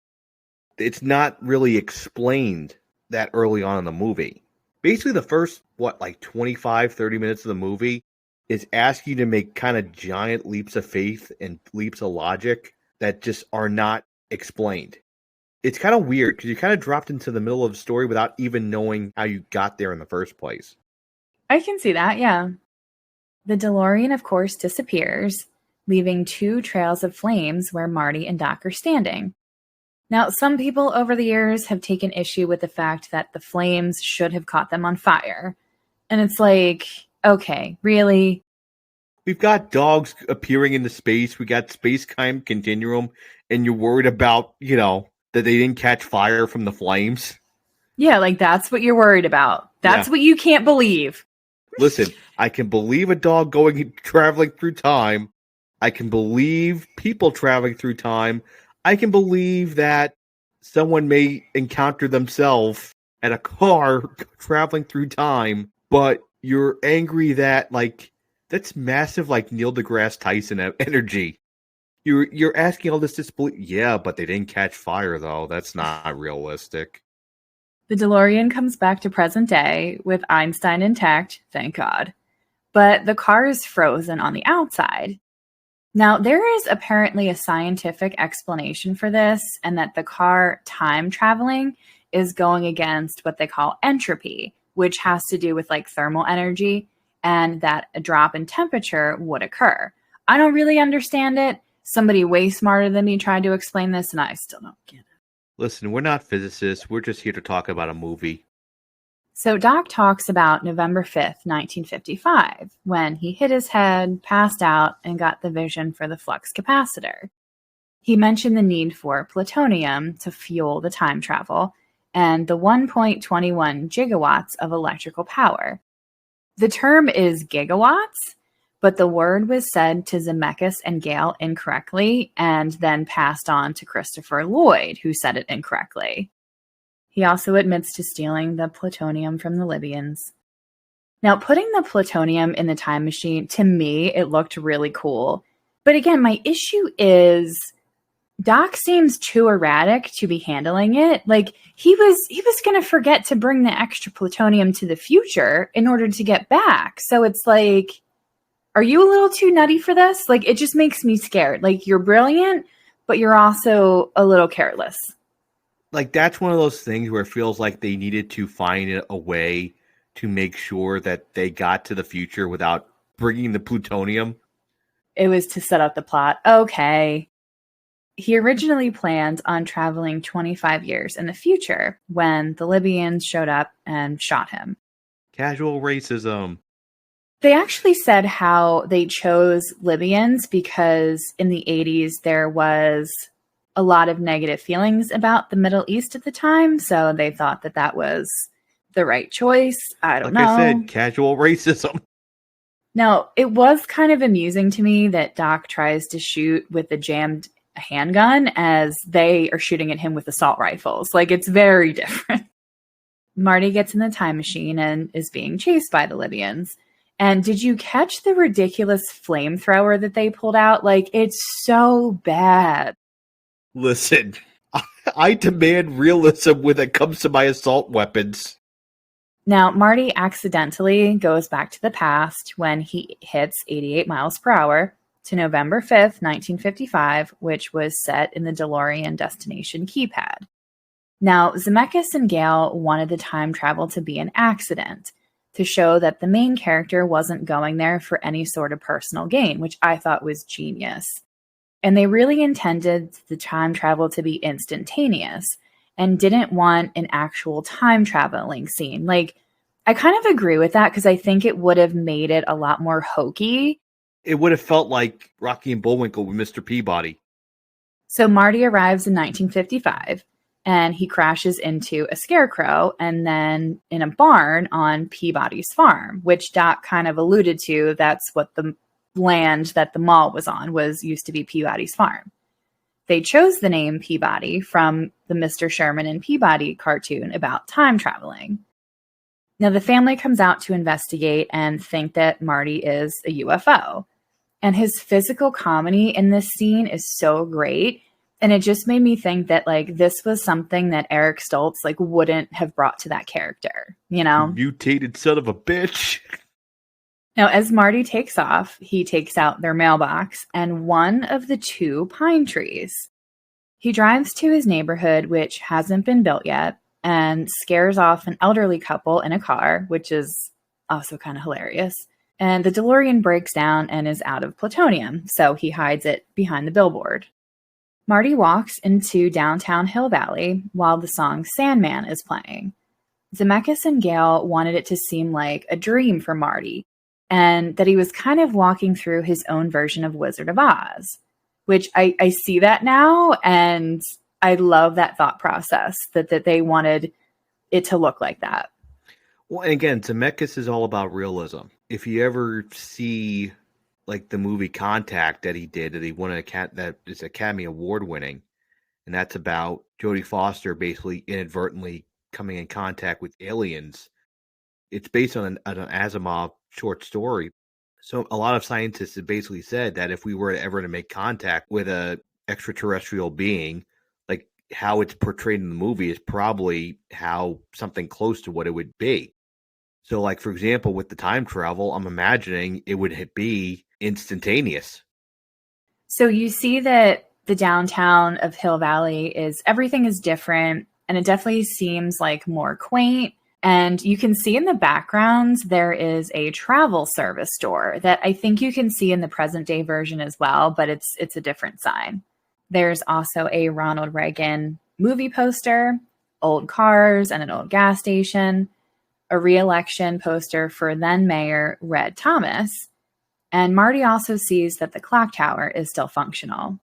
It's not really explained that early on in the movie. Basically, the first, 25, 30 minutes of the movie is asking you to make kind of giant leaps of faith and leaps of logic that just are not explained. It's kind of weird because you kind of dropped into the middle of the story without even knowing how you got there in the first place. I can see that, yeah. The DeLorean, of course, disappears, leaving 2 trails of flames where Marty and Doc are standing. Now, some people over the years have taken issue with the fact that the flames should have caught them on fire. And it's like, okay, really? We've got dogs appearing into space. We got space-time continuum. And you're worried about, that they didn't catch fire from the flames? Yeah, like that's what you're worried about. That's what you can't believe. Listen, I can believe a dog traveling through time. I can believe people traveling through time. I can believe that someone may encounter themselves at a car traveling through time, but you're angry that, that's massive, Neil deGrasse Tyson energy. You're asking all this disbelief. Yeah, but they didn't catch fire, though. That's not realistic. The DeLorean comes back to present day with Einstein intact, thank God. But the car is frozen on the outside. Now, there is apparently a scientific explanation for this, and that the car time traveling is going against what they call entropy, which has to do with thermal energy, and that a drop in temperature would occur. I don't really understand it. Somebody way smarter than me tried to explain this, and I still don't get it. Listen, we're not physicists. We're just here to talk about a movie. So Doc talks about November 5th, 1955, when he hit his head, passed out, and got the vision for the flux capacitor. He mentioned the need for plutonium to fuel the time travel and the 1.21 gigawatts of electrical power. The term is gigawatts, but the word was said to Zemeckis and Gale incorrectly and then passed on to Christopher Lloyd, who said it incorrectly. He also admits to stealing the plutonium from the Libyans. Now, putting the plutonium in the time machine, to me, it looked really cool. But again, my issue is Doc seems too erratic to be handling it. He was going to forget to bring the extra plutonium to the future in order to get back. So it's are you a little too nutty for this? It just makes me scared. You're brilliant, but you're also a little careless. That's one of those things where it feels like they needed to find a way to make sure that they got to the future without bringing the plutonium. It was to set up the plot. Okay. He originally planned on traveling 25 years in the future when the Libyans showed up and shot him. Casual racism. They actually said how they chose Libyans because in the 80s there was a lot of negative feelings about the Middle East at the time, so they thought that was the right choice. I don't know. Like I said, casual racism. Now, it was kind of amusing to me that Doc tries to shoot with a jammed handgun as they are shooting at him with assault rifles. It's very different. Marty gets in the time machine and is being chased by the Libyans. And did you catch the ridiculous flamethrower that they pulled out? It's so bad. Listen, I demand realism when it comes to my assault weapons. Now, Marty accidentally goes back to the past when he hits 88 miles per hour, to November 5th, 1955, which was set in the DeLorean destination keypad. Now, Zemeckis and Gale wanted the time travel to be an accident, to show that the main character wasn't going there for any sort of personal gain, which I thought was genius. And they really intended the time travel to be instantaneous and didn't want an actual time traveling scene. Like, I kind of agree with that because I think it would have made it a lot more hokey. It would have felt like Rocky and Bullwinkle with Mr. Peabody. So Marty arrives in 1955 and he crashes into a scarecrow and then in a barn on Peabody's farm, which Doc kind of alluded to. That's what the land that the mall was on used to be Peabody's farm. They chose the name Peabody from the Mr. Sherman and Peabody cartoon about time traveling. Now, the family comes out to investigate and think that Marty is a UFO. And his physical comedy in this scene is so great. And it just made me think that, like, this was something that Eric Stoltz, like, wouldn't have brought to that character, you know? Mutated son of a bitch. Now, as Marty takes off, he takes out their mailbox and one of the 2 pine trees. He drives to his neighborhood, which hasn't been built yet, and scares off an elderly couple in a car, which is also kind of hilarious. And the DeLorean breaks down and is out of plutonium, so he hides it behind the billboard. Marty walks into downtown Hill Valley while the song Sandman is playing. Zemeckis and Gale wanted it to seem like a dream for Marty, and that he was kind of walking through his own version of Wizard of Oz, which I see that now, and I love that thought process, that they wanted it to look like that. Well, and again, Zemeckis is all about realism. If you ever see, like, the movie Contact that he did, that he won that is Academy Award winning, and that's about Jodie Foster basically inadvertently coming in contact with aliens. It's based on an Asimov short story. So a lot of scientists have basically said that if we were ever to make contact with a extraterrestrial being, like, how it's portrayed in the movie is probably how something close to what it would be. So, like, for example, with the time travel, I'm imagining it would be instantaneous. So you see that the downtown of Hill Valley everything is different, and it definitely seems like more quaint. And you can see in the background, there is a travel service store that I think you can see in the present day version as well, but it's a different sign. There's also a Ronald Reagan movie poster, old cars and an old gas station, a re-election poster for then Mayor Red Thomas. And Marty also sees that the clock tower is still functional.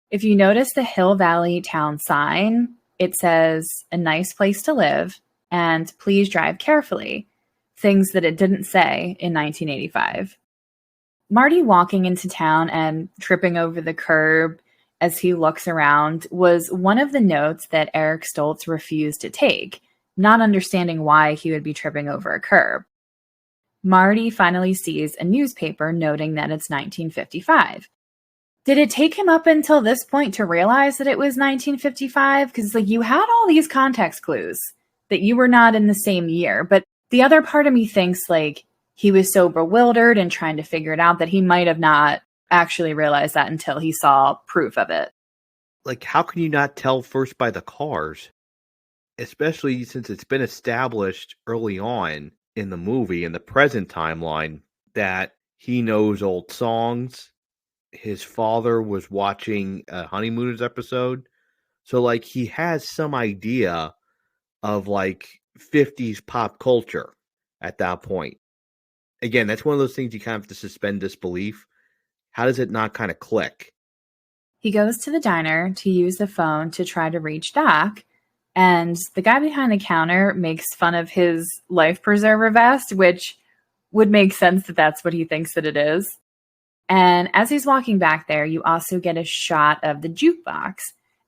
If you notice the Hill Valley town sign, it says, "A nice place to live," and "Please drive carefully," things that it didn't say in 1985. Marty walking into town and tripping over the curb as he looks around was one of the notes that Eric Stoltz refused to take, not understanding why he would be tripping over a curb. Marty finally sees a newspaper noting that it's 1955. Did it take him up until this point to realize that it was 1955? Because, like, you had all these context clues that you were not in the same year. But the other part of me thinks, like, he was so bewildered and trying to figure it out that he might have not actually realized that until he saw proof of it. Like, how can you not tell first by the cars? Especially since it's been established early on in the movie, in the present timeline, that he knows old songs. His father was watching a Honeymooners episode. So, like, he has some idea of, like, 50s pop culture at that point. Again, that's one of those things you kind of have to suspend disbelief. How does it not kind of click? He goes to the diner to use the phone to try to reach Doc, and the guy behind the counter makes fun of his life preserver vest, which would make sense that that's what he thinks that it is. And as he's walking back there, you also get a shot of the jukebox.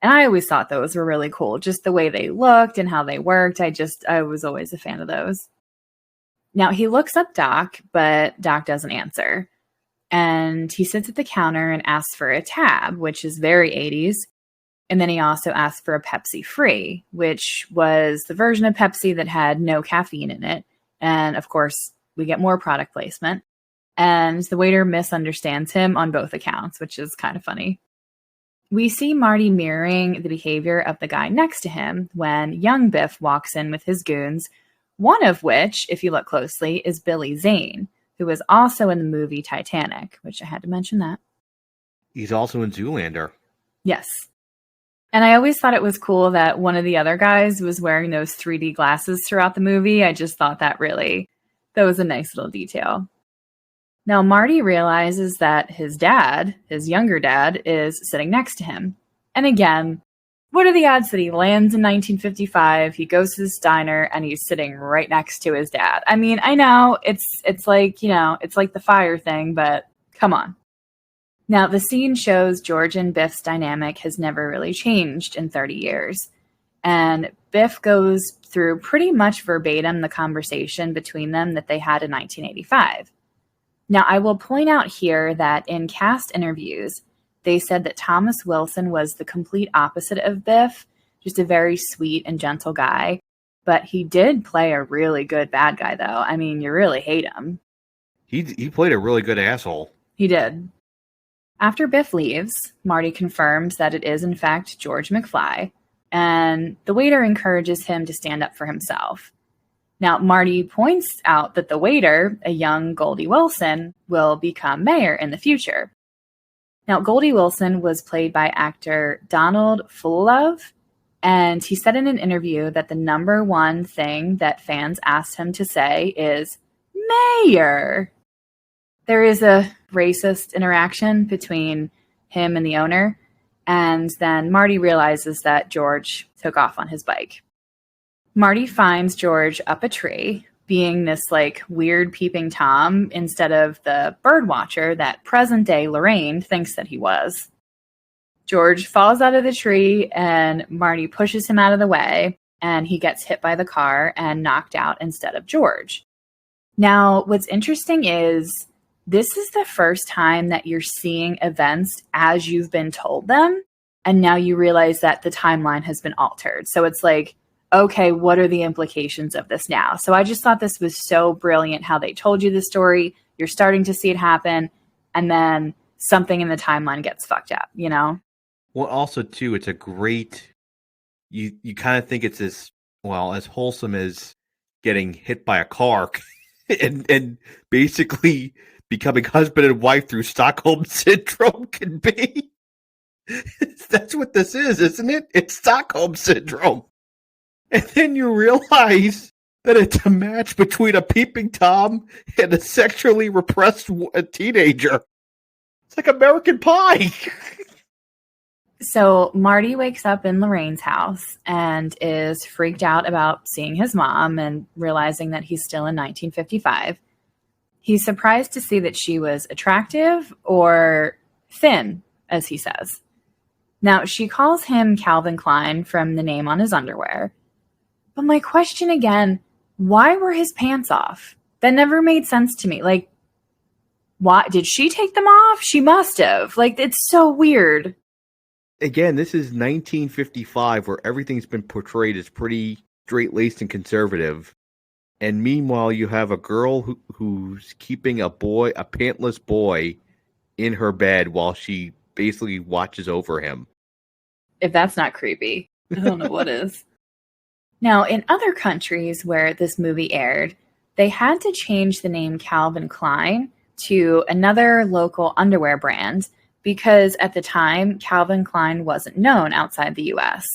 And I always thought those were really cool, just the way they looked and how they worked. I was always a fan of those. Now he looks up Doc, but Doc doesn't answer. And he sits at the counter and asks for a tab, which is very 80s. And then he also asks for a Pepsi Free, which was the version of Pepsi that had no caffeine in it. And of course, we get more product placement. and the waiter misunderstands him on both accounts, which is kind of funny. We see Marty mirroring the behavior of the guy next to him when young Biff walks in with his goons, one of which, if you look closely, is Billy Zane, who was also in the movie Titanic, which I had to mention that. He's also in Zoolander. Yes. And I always thought it was cool that one of the other guys was wearing those 3D glasses throughout the movie. I just thought that was a nice little detail. Now, Marty realizes that his dad, his younger dad, is sitting next to him. And again, what are the odds that he lands in 1955, he goes to this diner, and he's sitting right next to his dad? I mean, I know, it's like, it's like the fire thing, but come on. Now, the scene shows George and Biff's dynamic has never really changed in 30 years. And Biff goes through pretty much verbatim the conversation between them that they had in 1985. Now, I will point out here that in cast interviews, they said that Thomas Wilson was the complete opposite of Biff, just a very sweet and gentle guy. But he did play a really good bad guy, though. I mean, you really hate him. He played a really good asshole. He did. After Biff leaves, Marty confirms that it is, in fact, George McFly, and the waiter encourages him to stand up for himself. Now, Marty points out that the waiter, a young Goldie Wilson, will become mayor in the future. Now, Goldie Wilson was played by actor Donald Fullilove, and he said in an interview that the number one thing that fans asked him to say is, "Mayor!" There is a racist interaction between him and the owner, and then Marty realizes that George took off on his bike. Marty finds George up a tree, being this weird peeping Tom instead of the bird watcher that present-day Lorraine thinks that he was. George falls out of the tree and Marty pushes him out of the way, and he gets hit by the car and knocked out instead of George. Now, what's interesting is this is the first time that you're seeing events as you've been told them, and now you realize that the timeline has been altered. So it's like, okay, what are the implications of this now? So I just thought this was so brilliant how they told you the story. You're starting to see it happen, and then something in the timeline gets fucked up, Well, also, too, it's a great... You kind of think it's as wholesome as getting hit by a car and basically becoming husband and wife through Stockholm Syndrome can be. That's what this is, isn't it? It's Stockholm Syndrome. And then you realize that it's a match between a peeping Tom and a sexually repressed teenager. It's like American Pie. So Marty wakes up in Lorraine's house and is freaked out about seeing his mom and realizing that he's still in 1955. He's surprised to see that she was attractive or thin, as he says. Now, she calls him Calvin Klein from the name on his underwear. But my question again, why were his pants off? That never made sense to me. Why did she take them off? She must have. It's so weird. Again, this is 1955 where everything's been portrayed as pretty straight-laced and conservative. And meanwhile, you have a girl who's keeping a pantless boy, in her bed while she basically watches over him. If that's not creepy, I don't know what is. Now, in other countries where this movie aired, they had to change the name Calvin Klein to another local underwear brand because at the time, Calvin Klein wasn't known outside the US.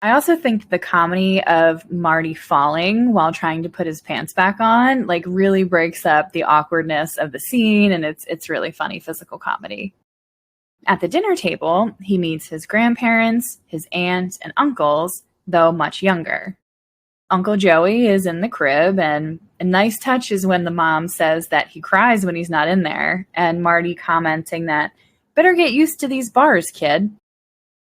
I also think the comedy of Marty falling while trying to put his pants back on really breaks up the awkwardness of the scene, and it's really funny physical comedy. At the dinner table, he meets his grandparents, his aunts, and uncles, though much younger. Uncle Joey is in the crib, and a nice touch is when the mom says that he cries when he's not in there, and Marty commenting that, "Better get used to these bars, kid."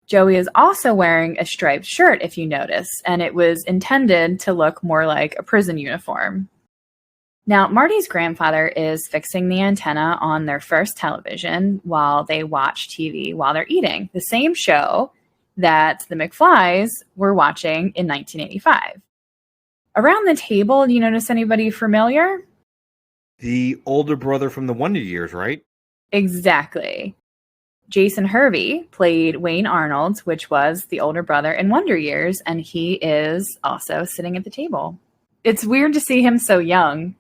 Joey is also wearing a striped shirt, if you notice, and it was intended to look more like a prison uniform. Now, Marty's grandfather is fixing the antenna on their first television while they watch TV while they're eating, the same show that the McFlys were watching in 1985. Around the table, do you notice anybody familiar? The older brother from the Wonder Years, right? Exactly. Jason Hervey played Wayne Arnold, which was the older brother in Wonder Years, and he is also sitting at the table. It's weird to see him so young.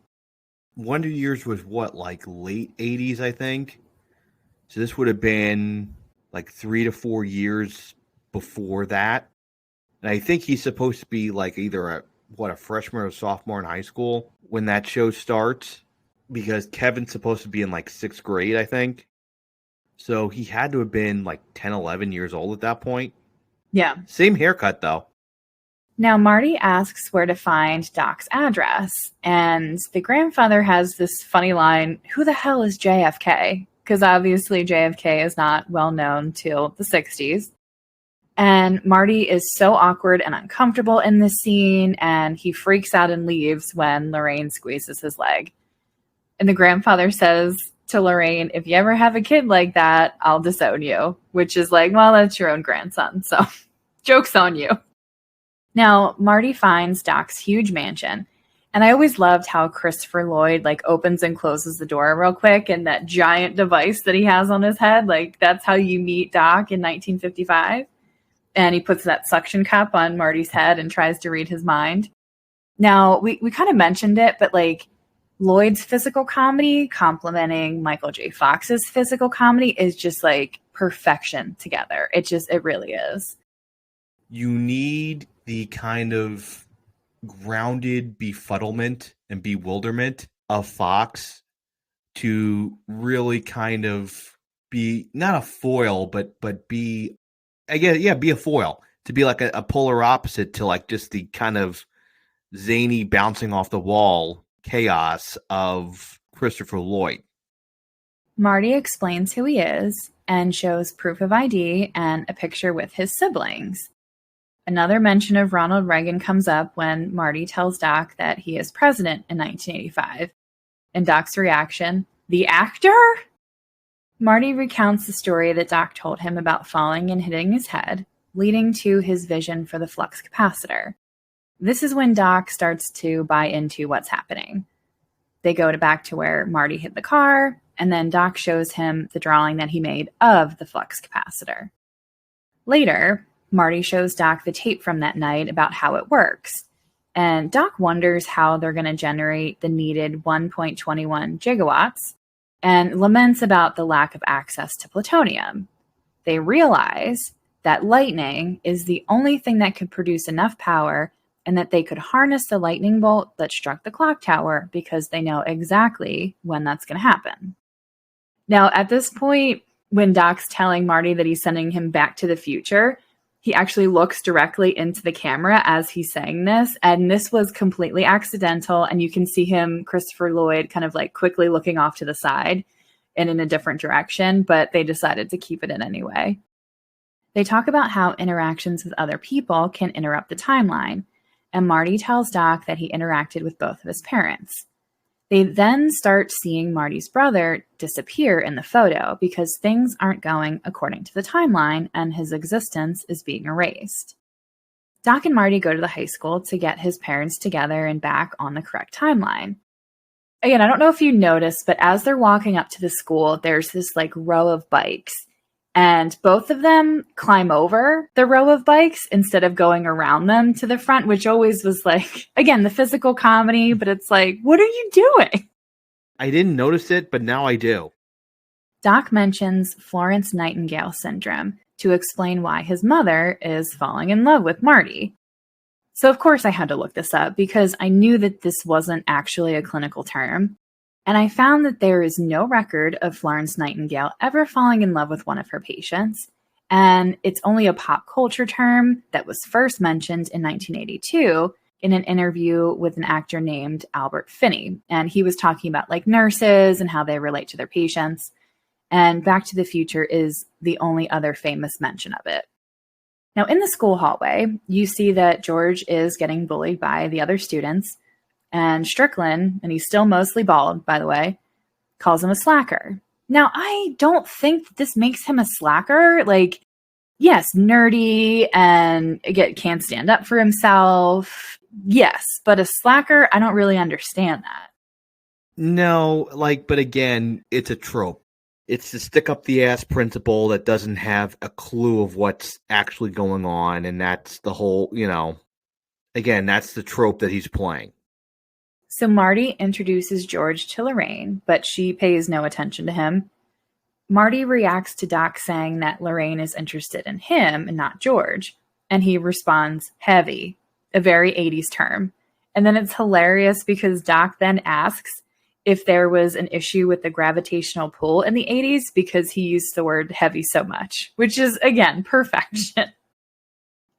Wonder Years was what, like late 80s, I think? So this would have been like 3 to 4 years before that. And I think he's supposed to be like either a freshman or sophomore in high school when that show starts, because Kevin's supposed to be in like 6th grade, I think. So he had to have been like 10, 11 years old at that point. Yeah. Same haircut, though. Now, Marty asks where to find Doc's address, and the grandfather has this funny line, "Who the hell is JFK?" Because obviously JFK is not well known till the 60s. And Marty is so awkward and uncomfortable in this scene, and he freaks out and leaves when Lorraine squeezes his leg. And the grandfather says to Lorraine, "If you ever have a kid like that, I'll disown you," which is like, well, that's your own grandson, so joke's on you. Now, Marty finds Doc's huge mansion, and I always loved how Christopher Lloyd like opens and closes the door real quick, and that giant device that he has on his head, like that's how you meet Doc in 1955. And he puts that suction cup on Marty's head and tries to read his mind. Now, we kind of mentioned it, but like Lloyd's physical comedy complementing Michael J. Fox's physical comedy is just like perfection together. It really is. You need the kind of grounded befuddlement and bewilderment of Fox to really kind of be not a foil, but be, I guess, yeah, be a foil, to be like a polar opposite to like just the kind of zany bouncing off the wall chaos of Christopher Lloyd. Marty explains who he is and shows proof of ID and a picture with his siblings. Another mention of Ronald Reagan comes up when Marty tells Doc that he is president in 1985. And Doc's reaction, "The actor?" Marty recounts the story that Doc told him about falling and hitting his head, leading to his vision for the flux capacitor. This is when Doc starts to buy into what's happening. They go back to where Marty hit the car, and then Doc shows him the drawing that he made of the flux capacitor. Later, Marty shows Doc the tape from that night about how it works, and Doc wonders how they're going to generate the needed 1.21 gigawatts and laments about the lack of access to plutonium. They realize that lightning is the only thing that could produce enough power, and that they could harness the lightning bolt that struck the clock tower because they know exactly when that's going to happen. Now, at this point, when Doc's telling Marty that he's sending him back to the future, he actually looks directly into the camera as he's saying this, and this was completely accidental, and you can see him, Christopher Lloyd, kind of like quickly looking off to the side and in a different direction, but they decided to keep it in anyway. They talk about how interactions with other people can interrupt the timeline, and Marty tells Doc that he interacted with both of his parents. They then start seeing Marty's brother disappear in the photo because things aren't going according to the timeline and his existence is being erased. Doc and Marty go to the high school to get his parents together and back on the correct timeline. Again, I don't know if you noticed, but as they're walking up to the school, there's this like row of bikes. And both of them climb over the row of bikes instead of going around them to the front, which always was like, again, the physical comedy, but it's like, what are you doing? I didn't notice it, but now I do. Doc mentions Florence Nightingale syndrome to explain why his mother is falling in love with Marty. So, of course, I had to look this up because I knew that this wasn't actually a clinical term. And I found that there is no record of Florence Nightingale ever falling in love with one of her patients. And it's only a pop culture term that was first mentioned in 1982 in an interview with an actor named Albert Finney. And he was talking about like nurses and how they relate to their patients. And Back to the Future is the only other famous mention of it. Now, in the school hallway, you see that George is getting bullied by the other students. And Strickland, and he's still mostly bald, by the way, calls him a slacker. Now, I don't think this makes him a slacker. Like, yes, nerdy and can't stand up for himself. Yes, but a slacker, I don't really understand that. No, but again, it's a trope. It's the stick up the ass principal that doesn't have a clue of what's actually going on, and that's the whole, again, that's the trope that he's playing. So Marty introduces George to Lorraine, but she pays no attention to him. Marty reacts to Doc saying that Lorraine is interested in him and not George, and he responds, heavy, a very 80s term. And then it's hilarious because Doc then asks if there was an issue with the gravitational pull in the 80s because he used the word heavy so much, which is, again, perfection.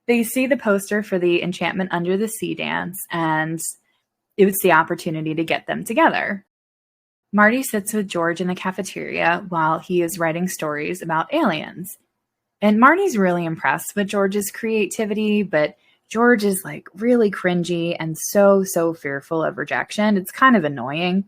They see the poster for the Enchantment Under the Sea dance, and it was the opportunity to get them together. Marty sits with George in the cafeteria while he is writing stories about aliens. And Marty's really impressed with George's creativity, but George is really cringy and so fearful of rejection. It's kind of annoying.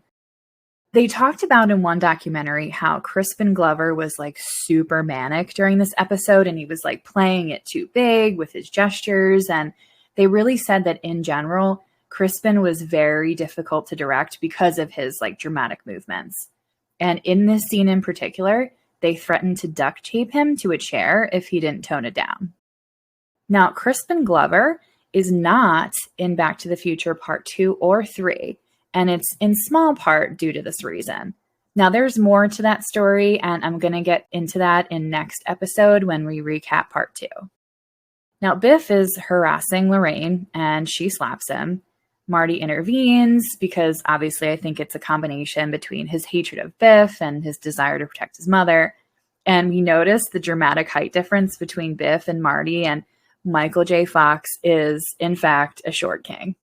They talked about in one documentary how Crispin Glover was super manic during this episode, and he was playing it too big with his gestures. And they really said that in general, Crispin was very difficult to direct because of his dramatic movements. And in this scene in particular, they threatened to duct tape him to a chair if he didn't tone it down. Now, Crispin Glover is not in Back to the Future Part 2 or 3, and it's in small part due to this reason. Now, there's more to that story, and I'm going to get into that in next episode when we recap Part 2. Now, Biff is harassing Lorraine, and she slaps him. Marty intervenes because obviously I think it's a combination between his hatred of Biff and his desire to protect his mother. And we notice the dramatic height difference between Biff and Marty, and Michael J. Fox is, in fact, a short king.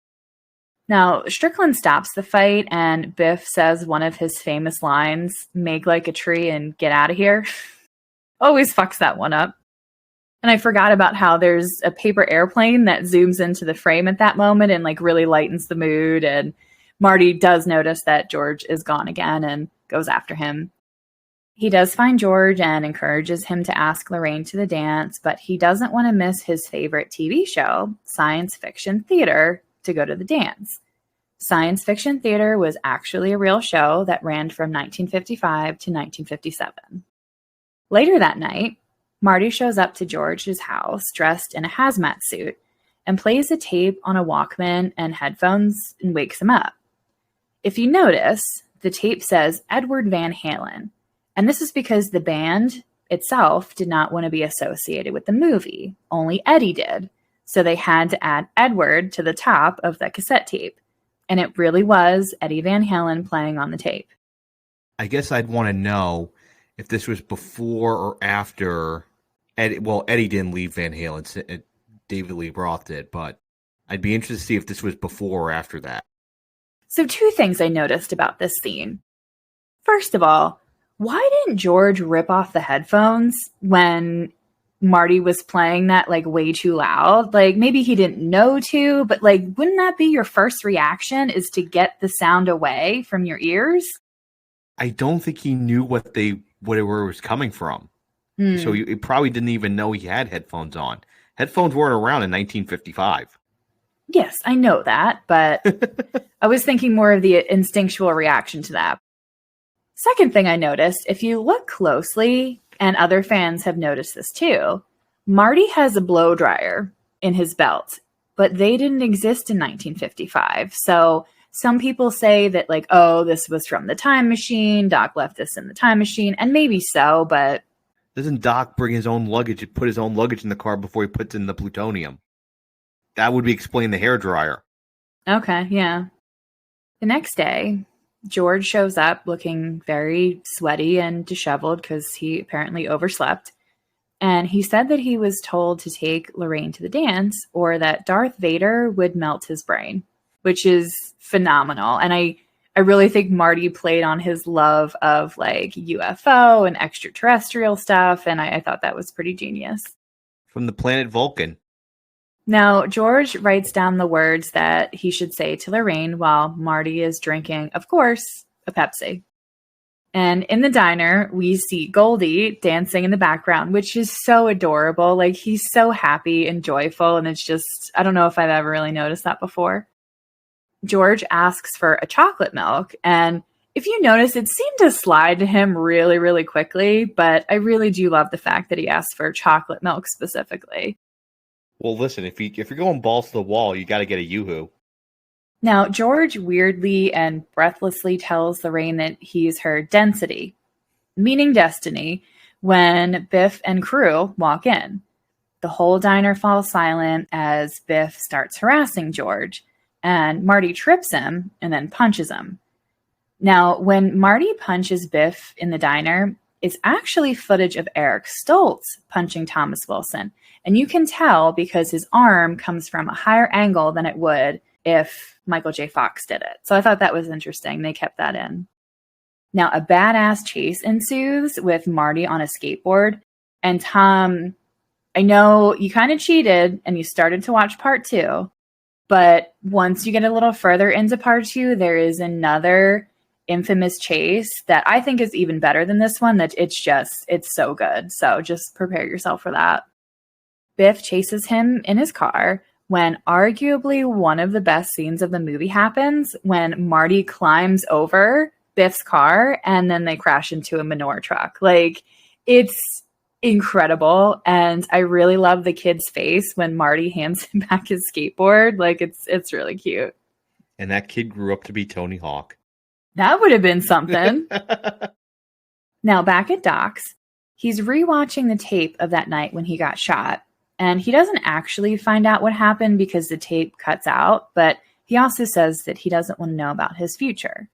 Now, Strickland stops the fight, and Biff says one of his famous lines, "Make like a tree and get out of here." Always fucks that one up. And I forgot about how there's a paper airplane that zooms into the frame at that moment and really lightens the mood. And Marty does notice that George is gone again and goes after him. He does find George and encourages him to ask Lorraine to the dance, but he doesn't want to miss his favorite TV show, Science Fiction Theater, to go to the dance. Science Fiction Theater was actually a real show that ran from 1955 to 1957. Later that night, Marty shows up to George's house dressed in a hazmat suit and plays a tape on a Walkman and headphones and wakes him up. If you notice, the tape says Edward Van Halen, and this is because the band itself did not want to be associated with the movie. Only Eddie did, so they had to add Edward to the top of the cassette tape, and it really was Eddie Van Halen playing on the tape. I guess I'd want to know if this was before or after Eddie. Well, Eddie didn't leave Van Halen. David Lee Roth did, but I'd be interested to see if this was before or after that. So 2 things I noticed about this scene. First of all, why didn't George rip off the headphones when Marty was playing that way too loud? Maybe he didn't know to, but wouldn't that be your first reaction, is to get the sound away from your ears? I don't think he knew where it was coming from. So he probably didn't even know he had headphones on. Headphones weren't around in 1955. Yes, I know that, but I was thinking more of the instinctual reaction to that. Second thing I noticed, if you look closely, and other fans have noticed this too, Marty has a blow dryer in his belt, but they didn't exist in 1955. So some people say that oh, this was from the time machine. Doc left this in the time machine, and maybe so, but doesn't Doc bring his own luggage and put his own luggage in the car before he puts in the plutonium? That would explain the hairdryer. Okay, yeah. The next day, George shows up looking very sweaty and disheveled because he apparently overslept. And he said that he was told to take Lorraine to the dance or that Darth Vader would melt his brain, which is phenomenal. And I really think Marty played on his love of UFO and extraterrestrial stuff. And I thought that was pretty genius. From the planet Vulcan. Now, George writes down the words that he should say to Lorraine while Marty is drinking, of course, a Pepsi. And in the diner, we see Goldie dancing in the background, which is so adorable. He's so happy and joyful. And it's just, I don't know if I've ever really noticed that before. George asks for a chocolate milk, and If you notice, it seemed to slide to him really, really quickly, but I really do love the fact that he asked for chocolate milk specifically. Well, listen, if you're going balls to the wall, you got to get a yoo-hoo. Now, George weirdly and breathlessly tells Lorraine that he's her density, meaning destiny, when Biff and crew walk in. The whole diner falls silent as Biff starts harassing George, and Marty trips him and then punches him. Now, when Marty punches Biff in the diner, it's actually footage of Eric Stoltz punching Thomas Wilson. And you can tell because his arm comes from a higher angle than it would if Michael J. Fox did it. So I thought that was interesting. They kept that in. Now, a badass chase ensues with Marty on a skateboard. And Tom, I know you kind of cheated and you started to watch part 2. But once you get a little further into part 2, there is another infamous chase that I think is even better than this one. That it's so good. So just prepare yourself for that. Biff chases him in his car when arguably one of the best scenes of the movie happens, when Marty climbs over Biff's car and then they crash into a manure truck. Like, it's incredible. And I really love the kid's face when Marty hands him back his skateboard. Like, it's really cute. And that kid grew up to be Tony Hawk. That would have been something. Now, back at Doc's, he's rewatching the tape of that night when he got shot. And he doesn't actually find out what happened because the tape cuts out, but he also says that he doesn't want to know about his future.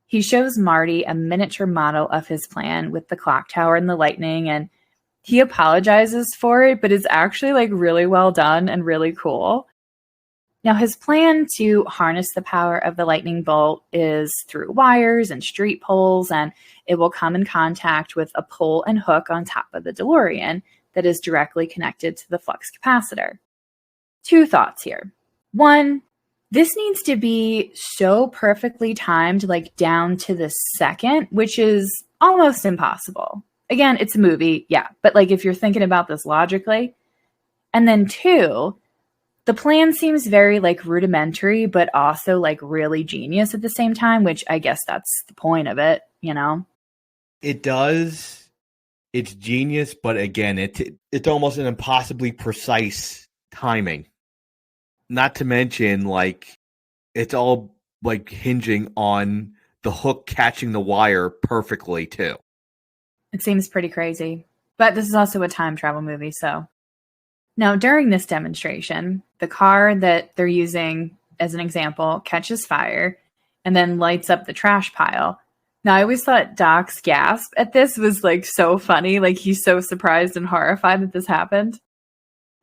He shows Marty a miniature model of his plan with the clock tower and the lightning, and he apologizes for it, but it's actually like really well done and really cool. Now, his plan to harness the power of the lightning bolt is through wires and street poles, and it will come in contact with a pole and hook on top of the DeLorean that is directly connected to the flux capacitor. 2 thoughts here. 1, this needs to be so perfectly timed, like down to the second, which is almost impossible. Again, it's a movie, yeah, but like if you're thinking about this logically. And then 2, the plan seems very like rudimentary, but also like really genius at the same time, which I guess that's the point of it, you know? It does. It's genius, but again, it's almost an impossibly precise timing. Not to mention, like, it's all like hinging on the hook catching the wire perfectly too. It seems pretty crazy. But this is also a time travel movie, so. Now, during this demonstration, the car that they're using as an example catches fire and then lights up the trash pile. Now, I always thought Doc's gasp at this was like so funny. Like, he's so surprised and horrified that this happened.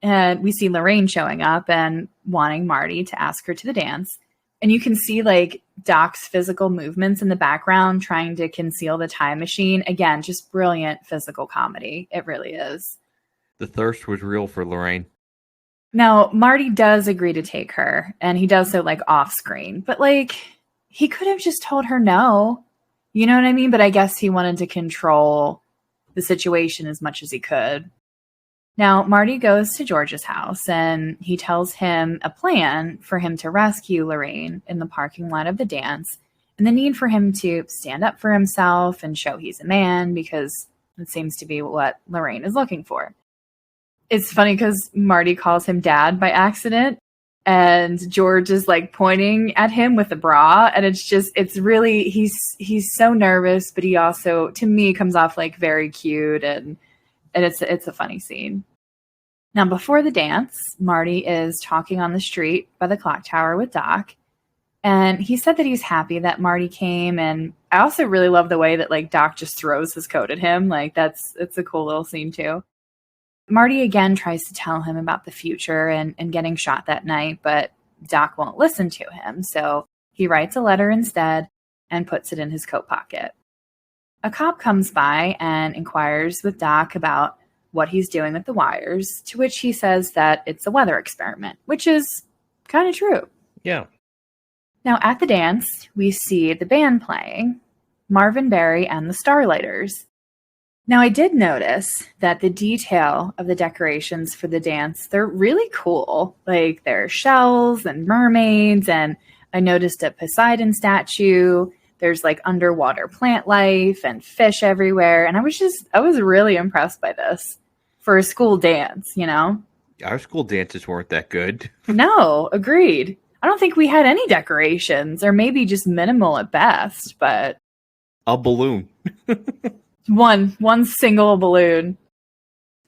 And we see Lorraine showing up and wanting Marty to ask her to the dance. And you can see like Doc's physical movements in the background trying to conceal the time machine. Again, just brilliant physical comedy. It really is. The thirst was real for Lorraine. Now, Marty does agree to take her, and he does so like off screen. But like, he could have just told her no. You know what I mean? But I guess he wanted to control the situation as much as he could. Now, Marty goes to George's house and he tells him a plan for him to rescue Lorraine in the parking lot of the dance and the need for him to stand up for himself and show he's a man because it seems to be what Lorraine is looking for. It's funny because Marty calls him dad by accident and George is like pointing at him with a bra. And it's really, he's so nervous, but he also, to me, comes off like very cute and it's a funny scene. Now, before the dance, Marty is talking on the street by the clock tower with Doc. And he said that he's happy that Marty came. And I also really love the way that like Doc just throws his coat at him. Like it's a cool little scene too. Marty again tries to tell him about the future and getting shot that night, but Doc won't listen to him. So he writes a letter instead and puts it in his coat pocket. A cop comes by and inquires with Doc about what he's doing with the wires, to which he says that it's a weather experiment, which is kind of true. Yeah. Now at the dance, we see the band playing, Marvin Berry and the Starlighters. Now I did notice that the detail of the decorations for the dance, they're really cool. Like there are shells and mermaids, and I noticed a Poseidon statue. there's like underwater plant life and fish everywhere. And I was really impressed by this for a school dance, you know? Our school dances weren't that good. No, agreed. I don't think we had any decorations, or maybe just minimal at best, but A balloon. one single balloon.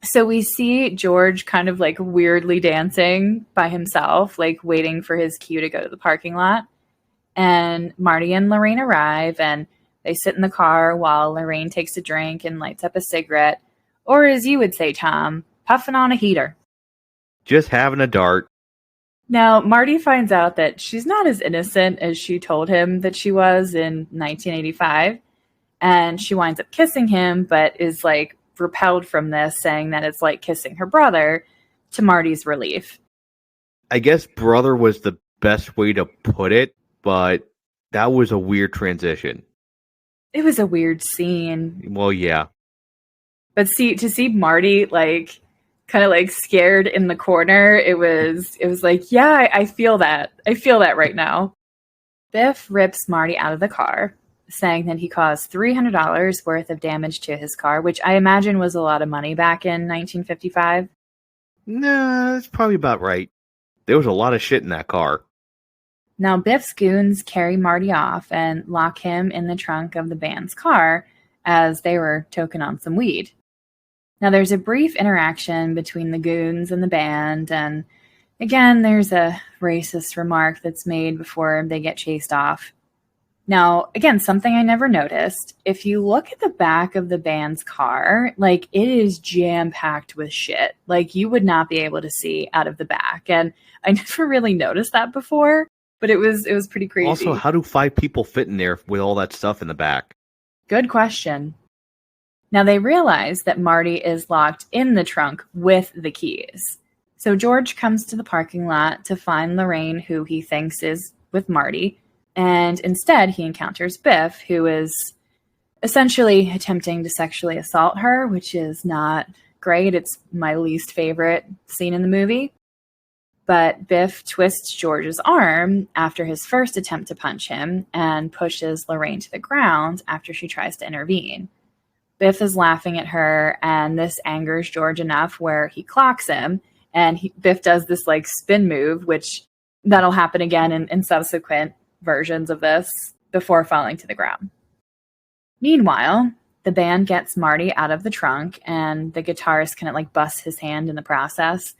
So we see George kind of like weirdly dancing by himself, like waiting for his cue to go to the parking lot. And Marty and Lorraine arrive, and they sit in the car while Lorraine takes a drink and lights up a cigarette, or as you would say, Tom, puffing on a heater. Just having a dart. Now, Marty finds out that she's not as innocent as she told him that she was in 1985, and she winds up kissing him, but is like repelled from this, saying that it's like kissing her brother, to Marty's relief. I guess brother was the best way to put it, but that was a weird transition. It was a weird scene. Well, yeah. But to see Marty like kind of like scared in the corner, it was like, yeah, I feel that. I feel that right now. Biff rips Marty out of the car, saying that he caused $300 worth of damage to his car, which I imagine was a lot of money back in 1955. Nah, that's probably about right. There was a lot of shit in that car. Now, Biff's goons carry Marty off and lock him in the trunk of the band's car as they were toking on some weed. Now, there's a brief interaction between the goons and the band, and again, there's a racist remark that's made before they get chased off. Now, again, something I never noticed, if you look at the back of the band's car, like it is jam-packed with shit. Like you would not be able to see out of the back. And I never really noticed that before, but it was pretty crazy. Also, how do 5 people fit in there with all that stuff in the back? Good question. Now they realize that Marty is locked in the trunk with the keys. So George comes to the parking lot to find Lorraine, who he thinks is with Marty. And instead, he encounters Biff, who is essentially attempting to sexually assault her, which is not great. It's my least favorite scene in the movie. But Biff twists George's arm after his first attempt to punch him and pushes Lorraine to the ground after she tries to intervene. Biff is laughing at her, and this angers George enough where he clocks him, and Biff does this like spin move, which that'll happen again in subsequent versions of this before falling to the ground. Meanwhile, the band gets Marty out of the trunk, and the guitarist kind of like busts his hand in the process.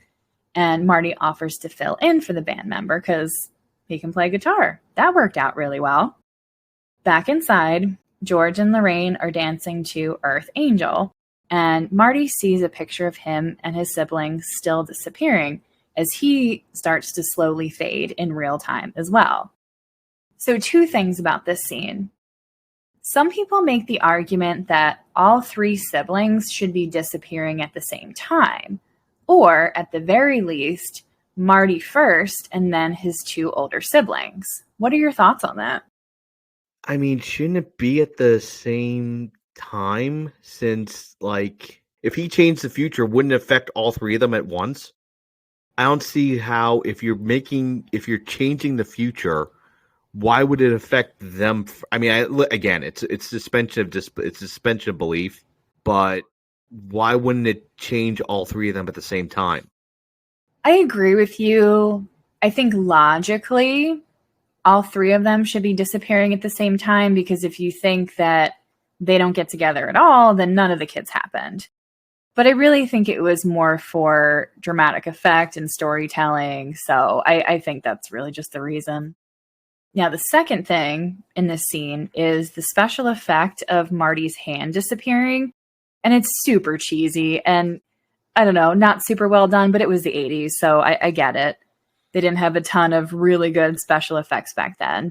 And Marty offers to fill in for the band member because he can play guitar. That worked out really well. Back inside, George and Lorraine are dancing to Earth Angel, and Marty sees a picture of him and his siblings still disappearing as he starts to slowly fade in real time as well. So 2 things about this scene. Some people make the argument that all 3 siblings should be disappearing at the same time, or at the very least, Marty first and then his 2 older siblings. What are your thoughts on that? I mean, shouldn't it be at the same time? Since, like, if he changed the future, wouldn't it affect all 3 of them at once? I don't see how, if you're changing the future, why would it affect them? I mean, again, it's suspension of belief, but why wouldn't it change all 3 of them at the same time? I agree with you. I think logically, all 3 of them should be disappearing at the same time, because if you think that they don't get together at all, then none of the kids happened. But I really think it was more for dramatic effect and storytelling. So I think that's really just the reason. Now, the second thing in this scene is the special effect of Marty's hand disappearing. And it's super cheesy and, I don't know, not super well done, but it was the 80s, so I get it. They didn't have a ton of really good special effects back then.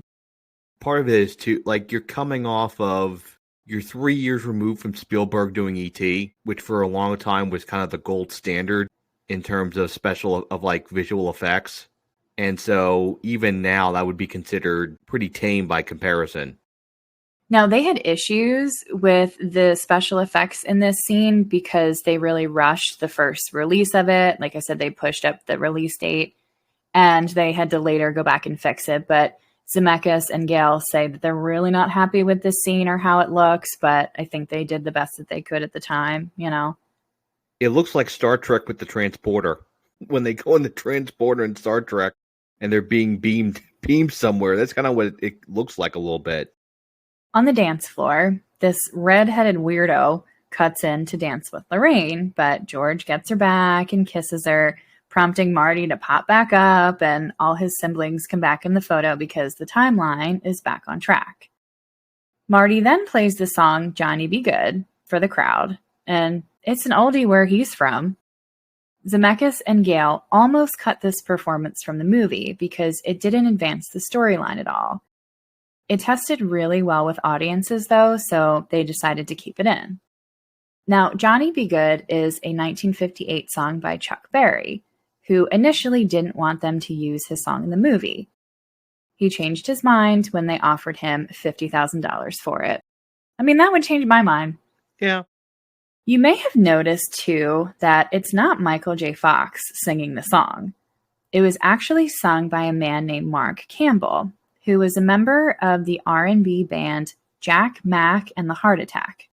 Part of it is, too, like, you're coming off of, you're 3 years removed from Spielberg doing E.T., which for a long time was kind of the gold standard in terms of like, visual effects. And so even now, that would be considered pretty tame by comparison. Now, they had issues with the special effects in this scene because they really rushed the first release of it. Like I said, they pushed up the release date, and they had to later go back and fix it. But Zemeckis and Gale say that they're really not happy with this scene or how it looks, but I think they did the best that they could at the time, you know? It looks like Star Trek with the transporter. When they go in the transporter in Star Trek and they're being beamed somewhere, that's kind of what it looks like a little bit. On the dance floor, this red-headed weirdo cuts in to dance with Lorraine, but George gets her back and kisses her, prompting Marty to pop back up, and all his siblings come back in the photo because the timeline is back on track. Marty then plays the song Johnny Be Good for the crowd, and it's an oldie where he's from. Zemeckis and Gale almost cut this performance from the movie because it didn't advance the storyline at all. It tested really well with audiences, though, so they decided to keep it in. Now, Johnny Be Good is a 1958 song by Chuck Berry, who initially didn't want them to use his song in the movie. He changed his mind when they offered him $50,000 for it. I mean, that would change my mind. Yeah. You may have noticed, too, that it's not Michael J. Fox singing the song. It was actually sung by a man named Mark Campbell, who was a member of the R&B band Jack Mack and the Heart Attack.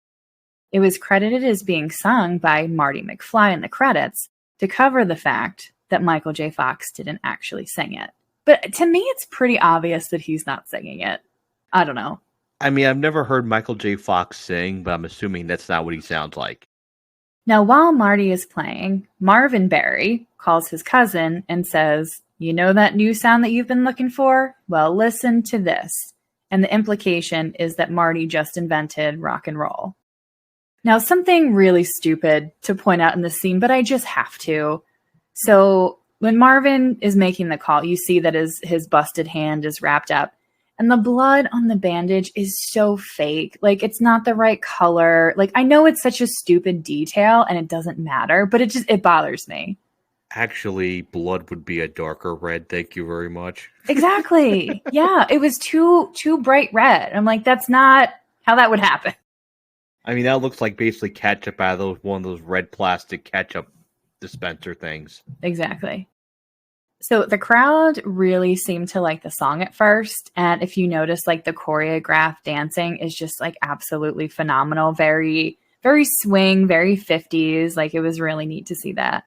It was credited as being sung by Marty McFly in the credits to cover the fact that Michael J. Fox didn't actually sing it. But to me, it's pretty obvious that he's not singing it. I don't know. I mean, I've never heard Michael J. Fox sing, but I'm assuming that's not what he sounds like. Now, while Marty is playing, Marvin Berry calls his cousin and says, "You know that new sound that you've been looking for? Well, listen to this." And the implication is that Marty just invented rock and roll. Now, something really stupid to point out in this scene, but I just have to. So when Marvin is making the call, you see that his busted hand is wrapped up. And the blood on the bandage is so fake. Like, it's not the right color. Like, I know it's such a stupid detail and it doesn't matter, but it bothers me. Actually, blood would be a darker red. Thank you very much. Exactly. Yeah, it was too bright red. I'm like, that's not how that would happen. I mean, that looks like basically ketchup out of one of those red plastic ketchup dispenser things. Exactly. So the crowd really seemed to like the song at first. And if you notice, like, the choreographed dancing is just like absolutely phenomenal. Very, very swing, very 50s. Like, it was really neat to see that.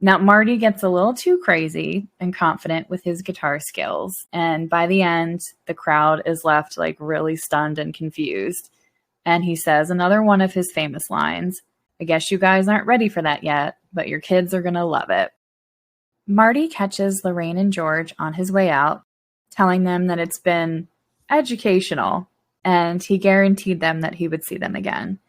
Now, Marty gets a little too crazy and confident with his guitar skills. And by the end, the crowd is left like really stunned and confused. And he says another one of his famous lines, "I guess you guys aren't ready for that yet, but your kids are going to love it." Marty catches Lorraine and George on his way out, telling them that it's been educational, and he guaranteed them that he would see them again.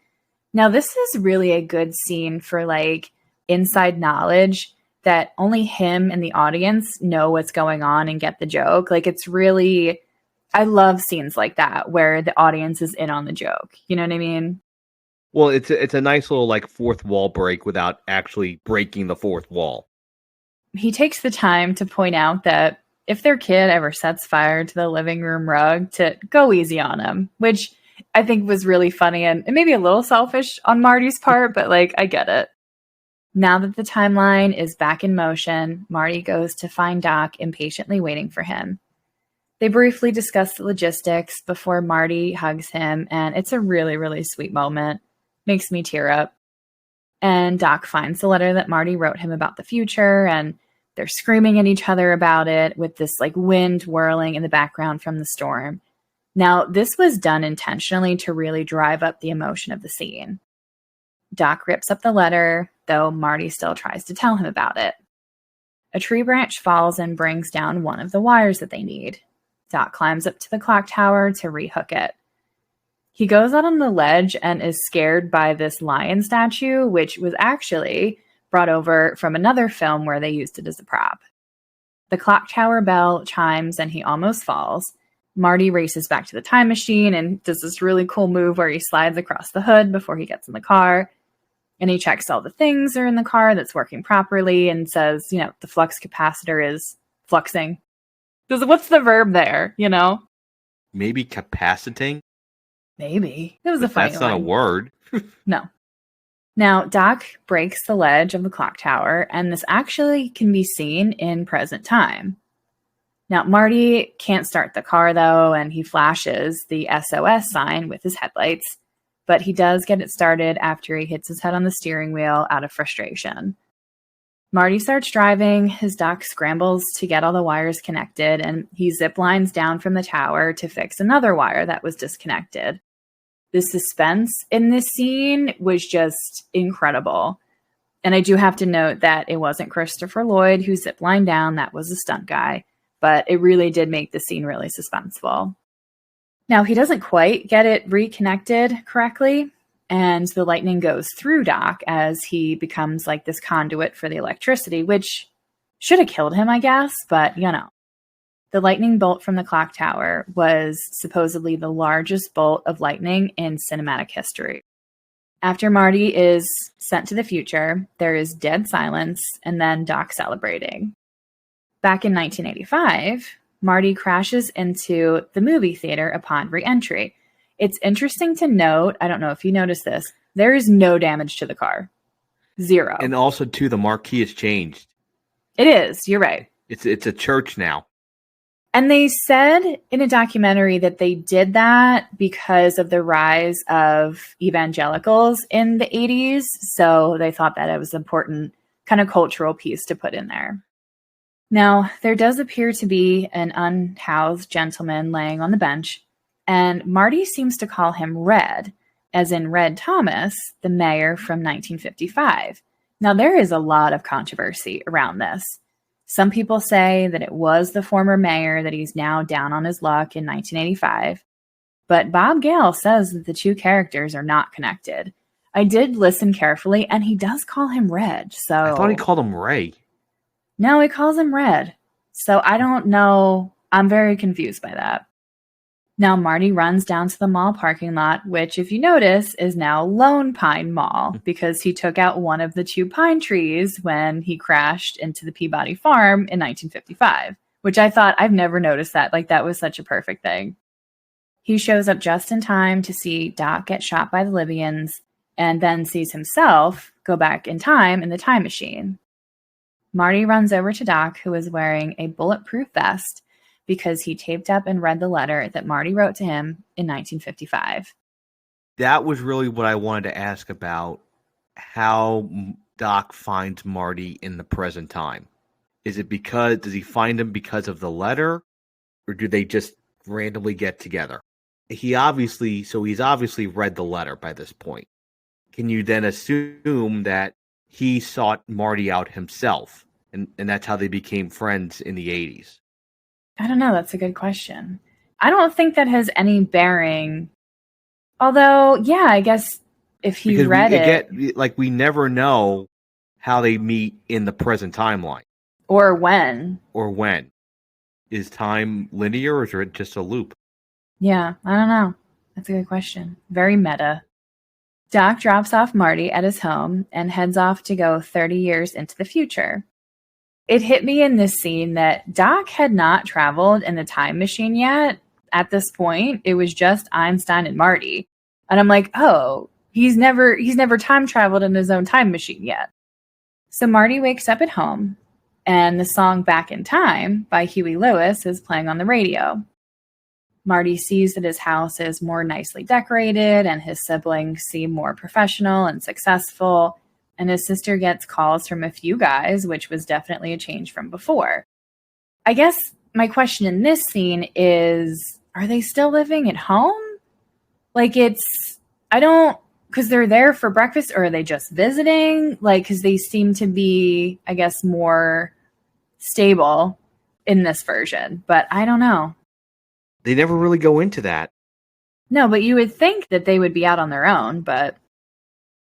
Now, this is really a good scene for like inside knowledge that only him and the audience know what's going on and get the joke. Like, it's really, I love scenes like that where the audience is in on the joke. You know what I mean? Well, it's a nice little like fourth wall break without actually breaking the fourth wall. He takes the time to point out that if their kid ever sets fire to the living room rug, to go easy on him, which I think was really funny and maybe a little selfish on Marty's part, but like, I get it. Now that the timeline is back in motion, Marty goes to find Doc impatiently waiting for him. They briefly discuss the logistics before Marty hugs him, and it's a really, really sweet moment. Makes me tear up. And Doc finds the letter that Marty wrote him about the future, and they're screaming at each other about it with this like wind whirling in the background from the storm. Now, this was done intentionally to really drive up the emotion of the scene. Doc rips up the letter, though Marty still tries to tell him about it. A tree branch falls and brings down one of the wires that they need. Doc climbs up to the clock tower to rehook it. He goes out on the ledge and is scared by this lion statue, which was actually brought over from another film where they used it as a prop. The clock tower bell chimes and he almost falls. Marty races back to the time machine and does this really cool move where he slides across the hood before he gets in the car. And he checks all the things are in the car that's working properly and says, you know, the flux capacitor is fluxing. What's the verb there, you know? Maybe capaciting? Maybe. It was a funny one. That's not a word. No. Now, Doc breaks the ledge of the clock tower, and this actually can be seen in present time. Now, Marty can't start the car, though, and he flashes the SOS sign with his headlights, but he does get it started after he hits his head on the steering wheel out of frustration. Marty starts driving, his Doc scrambles to get all the wires connected, and he zip lines down from the tower to fix another wire that was disconnected. The suspense in this scene was just incredible. And I do have to note that it wasn't Christopher Lloyd who ziplined down, that was a stunt guy, but it really did make the scene really suspenseful. Now, he doesn't quite get it reconnected correctly, and the lightning goes through Doc as he becomes like this conduit for the electricity, which should have killed him, I guess, but you know. The lightning bolt from the clock tower was supposedly the largest bolt of lightning in cinematic history. After Marty is sent to the future, there is dead silence and then Doc celebrating. Back in 1985, Marty crashes into the movie theater upon re-entry. It's interesting to note, I don't know if you noticed this, there is no damage to the car. Zero. And also, too, the marquee has changed. It is, you're right. It's a church now. And they said in a documentary that they did that because of the rise of evangelicals in the 80s. So they thought that it was an important kind of cultural piece to put in there. Now, there does appear to be an unhoused gentleman laying on the bench, and Marty seems to call him Red, as in Red Thomas, the mayor from 1955. Now, there is a lot of controversy around this. Some people say that it was the former mayor, that he's now down on his luck in 1985. But Bob Gale says that the two characters are not connected. I did listen carefully, and he does call him Red. So I thought he called him Ray. No, he calls him Red. So I don't know. I'm very confused by that. Now Marty runs down to the mall parking lot, which, if you notice, is now Lone Pine Mall, because he took out one of the two pine trees when he crashed into the Peabody Farm in 1955, which I thought, I've never noticed that. Like, that was such a perfect thing. He shows up just in time to see Doc get shot by the Libyans, and then sees himself go back in time in the time machine. Marty runs over to Doc, who is wearing a bulletproof vest, because he taped up and read the letter that Marty wrote to him in 1955. That was really what I wanted to ask about, how Doc finds Marty in the present time. Is it because, does he find him because of the letter, or do they just randomly get together? He's obviously read the letter by this point. Can you then assume that he sought Marty out himself, and that's how they became friends in the 80s? I don't know. That's a good question. I don't think that has any bearing. Although, yeah, I guess if he read it. We never know how they meet in the present timeline. Or when. Is time linear, or is it just a loop? Yeah, I don't know. That's a good question. Very meta. Doc drops off Marty at his home and heads off to go 30 years into the future. It hit me in this scene that Doc had not traveled in the time machine yet. At this point, it was just Einstein and Marty. And I'm like, oh, he's never time traveled in his own time machine yet. So Marty wakes up at home, and the song Back in Time by Huey Lewis is playing on the radio. Marty sees that his house is more nicely decorated, and his siblings seem more professional and successful. And his sister gets calls from a few guys, which was definitely a change from before. I guess my question in this scene is, are they still living at home? Because they're there for breakfast, or are they just visiting? Because they seem to be, I guess, more stable in this version. But I don't know. They never really go into that. No, but you would think that they would be out on their own, but...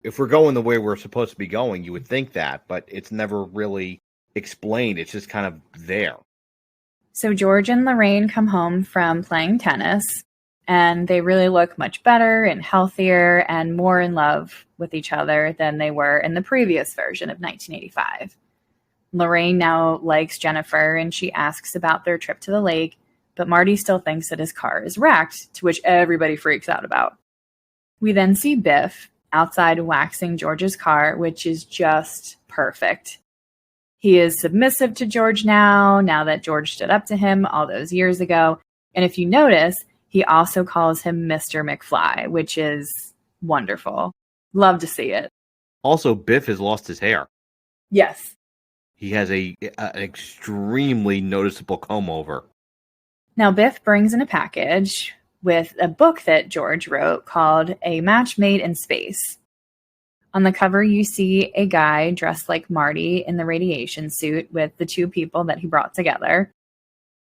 If we're going the way we're supposed to be going, you would think that, but it's never really explained. It's just kind of there. So George and Lorraine come home from playing tennis, and they really look much better and healthier and more in love with each other than they were in the previous version of 1985. Lorraine now likes Jennifer, and she asks about their trip to the lake, but Marty still thinks that his car is wrecked, to which everybody freaks out about. We then see Biff outside waxing George's car, which is just perfect. He is submissive to George now that George stood up to him all those years ago. And if you notice, he also calls him Mr. McFly, which is wonderful. Love to see it. Also, Biff has lost his hair. Yes. He has an extremely noticeable comb over. Now, Biff brings in a package with a book that George wrote called A Match Made in Space. On the cover, you see a guy dressed like Marty in the radiation suit with the two people that he brought together.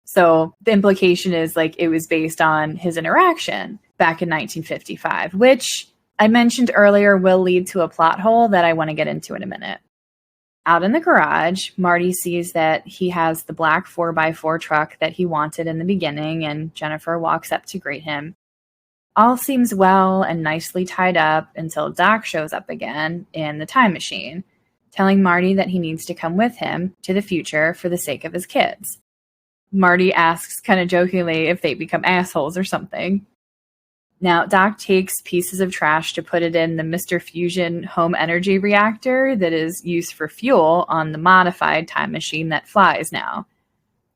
So the implication is like it was based on his interaction back in 1955, which I mentioned earlier will lead to a plot hole that I want to get into in a minute. Out in the garage, Marty sees that he has the black 4x4 truck that he wanted in the beginning, and Jennifer walks up to greet him. All seems well and nicely tied up until Doc shows up again in the time machine, telling Marty that he needs to come with him to the future for the sake of his kids. Marty asks kind of jokingly if they become assholes or something. Now, Doc takes pieces of trash to put it in the Mr. Fusion home energy reactor that is used for fuel on the modified time machine that flies now.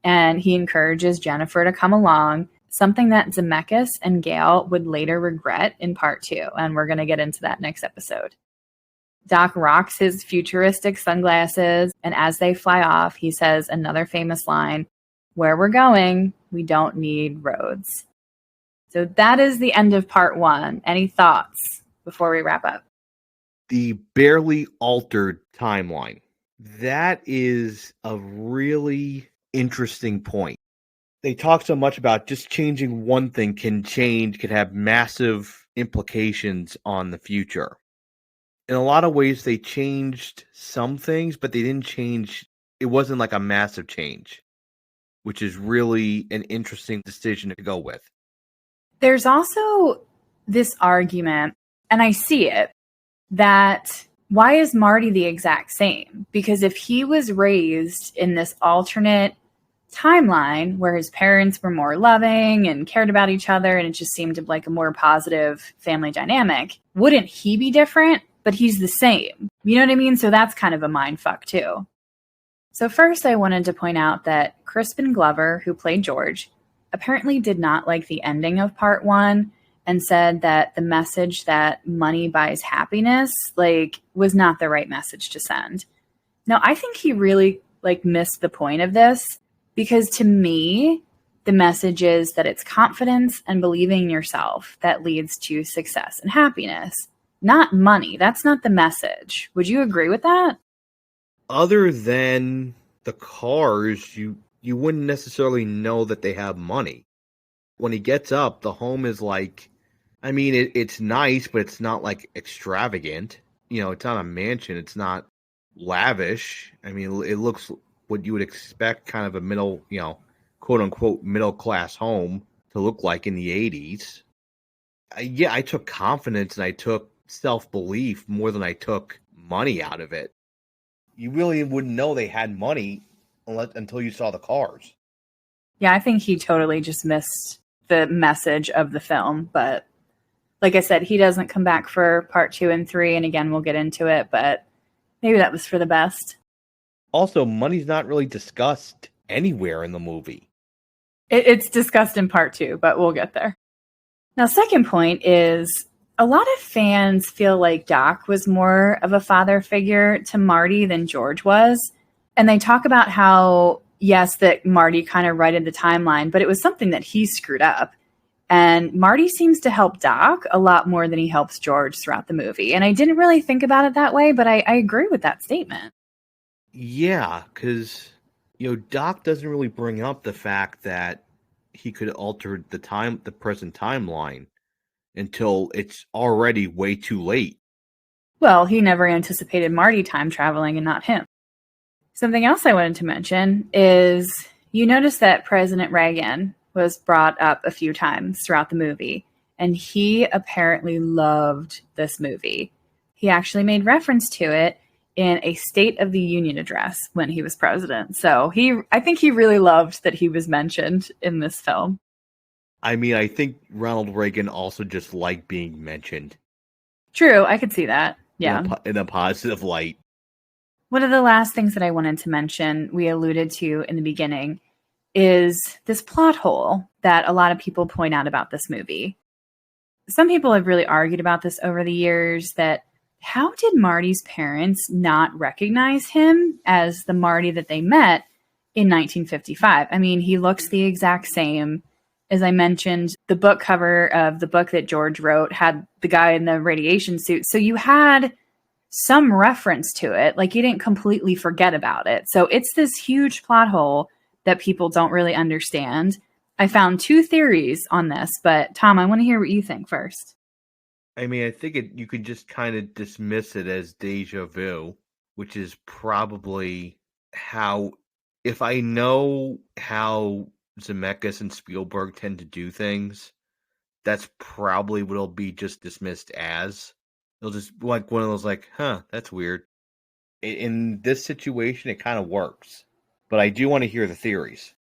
And he encourages Jennifer to come along, something that Zemeckis and Gale would later regret in part 2. And we're going to get into that next episode. Doc rocks his futuristic sunglasses, and as they fly off, he says another famous line, "Where we're going, we don't need roads." So that is the end of part 1. Any thoughts before we wrap up? The barely altered timeline. That is a really interesting point. They talk so much about just changing one thing can have massive implications on the future. In a lot of ways, they changed some things, but they didn't change. It wasn't like a massive change, which is really an interesting decision to go with. There's also this argument, and I see it, that why is Marty the exact same? Because if he was raised in this alternate timeline where his parents were more loving and cared about each other and it just seemed like a more positive family dynamic, wouldn't he be different? But he's the same. You know what I mean? So that's kind of a mindfuck too. So first I wanted to point out that Crispin Glover, who played George, apparently did not like the ending of part 1 and said that the message that money buys happiness was not the right message to send. Now, I think he really missed the point of this, because to me, the message is that it's confidence and believing in yourself that leads to success and happiness, not money. That's not the message. Would you agree with that? Other than the cars, you wouldn't necessarily know that they have money. When he gets up, the home is it's nice, but it's not extravagant. It's not a mansion. It's not lavish. It looks what you would expect kind of a middle, quote unquote, middle class home to look like in the 80s. I took confidence and I took self-belief more than I took money out of it. You really wouldn't know they had money until you saw the cars. Yeah, I think he totally just missed the message of the film. But like I said, he doesn't come back for part 2 and 3. And again, we'll get into it, but maybe that was for the best. Also, money's not really discussed anywhere in the movie. It's discussed in part 2, but we'll get there. Now, second point is a lot of fans feel like Doc was more of a father figure to Marty than George was. And they talk about how, yes, that Marty kind of righted the timeline, but it was something that he screwed up. And Marty seems to help Doc a lot more than he helps George throughout the movie. And I didn't really think about it that way, but I agree with that statement. Yeah, because, Doc doesn't really bring up the fact that he could alter the present timeline until it's already way too late. Well, he never anticipated Marty time traveling and not him. Something else I wanted to mention is you notice that President Reagan was brought up a few times throughout the movie, and he apparently loved this movie. He actually made reference to it in a State of the Union address when he was president. So I think he really loved that he was mentioned in this film. I think Ronald Reagan also just liked being mentioned. True, I could see that. Yeah. In a positive light. One of the last things that I wanted to mention, we alluded to in the beginning, is this plot hole that a lot of people point out about this movie. Some people have really argued about this over the years, that how did Marty's parents not recognize him as the Marty that they met in 1955? I mean, he looks the exact same. As I mentioned, the book cover of the book that George wrote had the guy in the radiation suit. So you had some reference to it. Like, you didn't completely forget about it. So it's this huge plot hole that people don't really understand. I found 2 theories on this, but Tom, I want to hear what you think first. I mean, I think you could just kind of dismiss it as deja vu, which is probably how, if I know how Zemeckis and Spielberg tend to do things, that's probably what it'll be just dismissed as. It'll just like one of those like, huh, that's weird. In this situation, it kind of works. But I do want to hear the theories.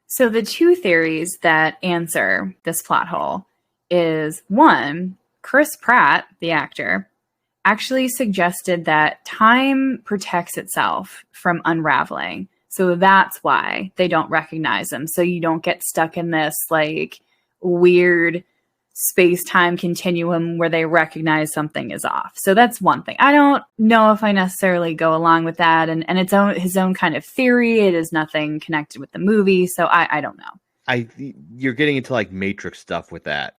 So the 2 theories that answer this plot hole is, 1, Chris Pratt, the actor, actually suggested that time protects itself from unraveling. So that's why they don't recognize him. So you don't get stuck in this like weird space-time continuum where they recognize something is off. So that's one thing. I don't know if I necessarily go along with that. And it's his own kind of theory. It is nothing connected with the movie. So I don't know. You're getting into like Matrix stuff with that.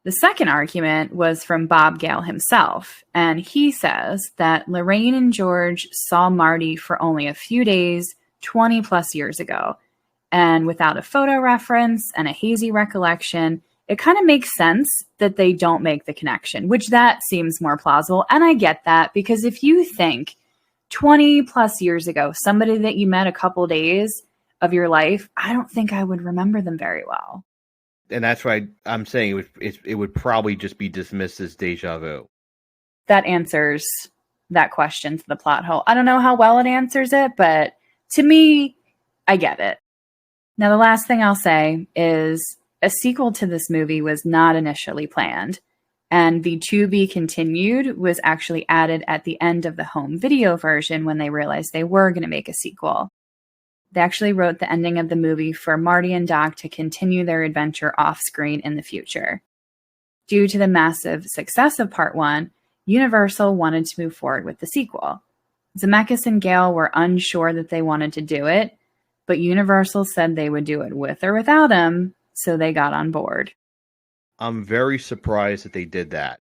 The second argument was from Bob Gale himself, and he says that Lorraine and George saw Marty for only a few days 20 plus years ago, and without a photo reference and a hazy recollection, it kind of makes sense that they don't make the connection, which that seems more plausible. And I get that, because if you think 20 plus years ago, somebody that you met a couple days of your life, I don't think I would remember them very well. And that's why I'm saying it would probably just be dismissed as deja vu. That answers that question to the plot hole. I don't know how well it answers it, but to me, I get it. Now, the last thing I'll say is a sequel to this movie was not initially planned, and the to be continued was actually added at the end of the home video version when they realized they were going to make a sequel. They actually wrote the ending of the movie for Marty and Doc to continue their adventure off-screen in the future. Due to the massive success of Part 1, Universal wanted to move forward with the sequel. Zemeckis and Gale were unsure that they wanted to do it, but Universal said they would do it with or without him, so they got on board. I'm very surprised that they did that,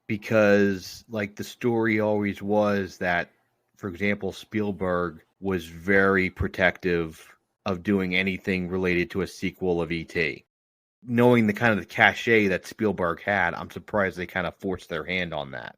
because like the story always was that, for example, Spielberg was very protective of doing anything related to a sequel of E.T. Knowing the kind of the cachet that Spielberg had, I'm surprised they kind of forced their hand on that.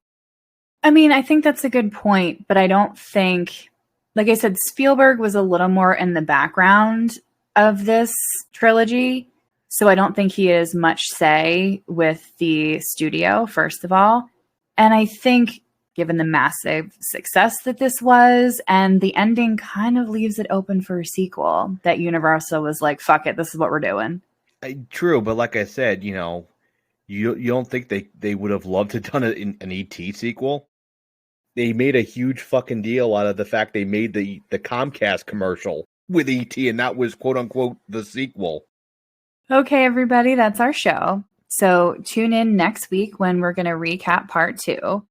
I mean, I think that's a good point, but I don't think, like I said, Spielberg was a little more in the background of this trilogy, so I don't think he has much say with the studio, first of all. And I think, given the massive success that this was, and the ending kind of leaves it open for a sequel, that Universal was like, fuck it, this is what we're doing. True, but like I said, you don't think they would have loved to done an E.T. sequel? They made a huge fucking deal out of the fact they made the Comcast commercial with E.T., and that was quote-unquote the sequel. Okay, everybody, that's our show. So tune in next week when we're going to recap Part 2.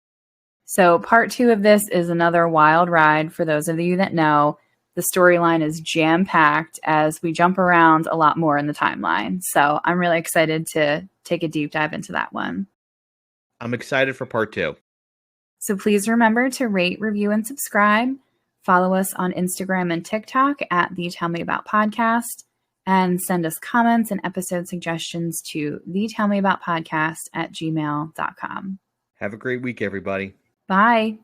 So Part 2 of this is another wild ride for those of you that know. The storyline is jam-packed as we jump around a lot more in the timeline. So I'm really excited to take a deep dive into that one. I'm excited for Part 2. So please remember to rate, review, and subscribe. Follow us on Instagram and TikTok at the Tell Me About Podcast, and send us comments and episode suggestions to thetellmeaboutpodcast@gmail.com. Have a great week, everybody. Bye.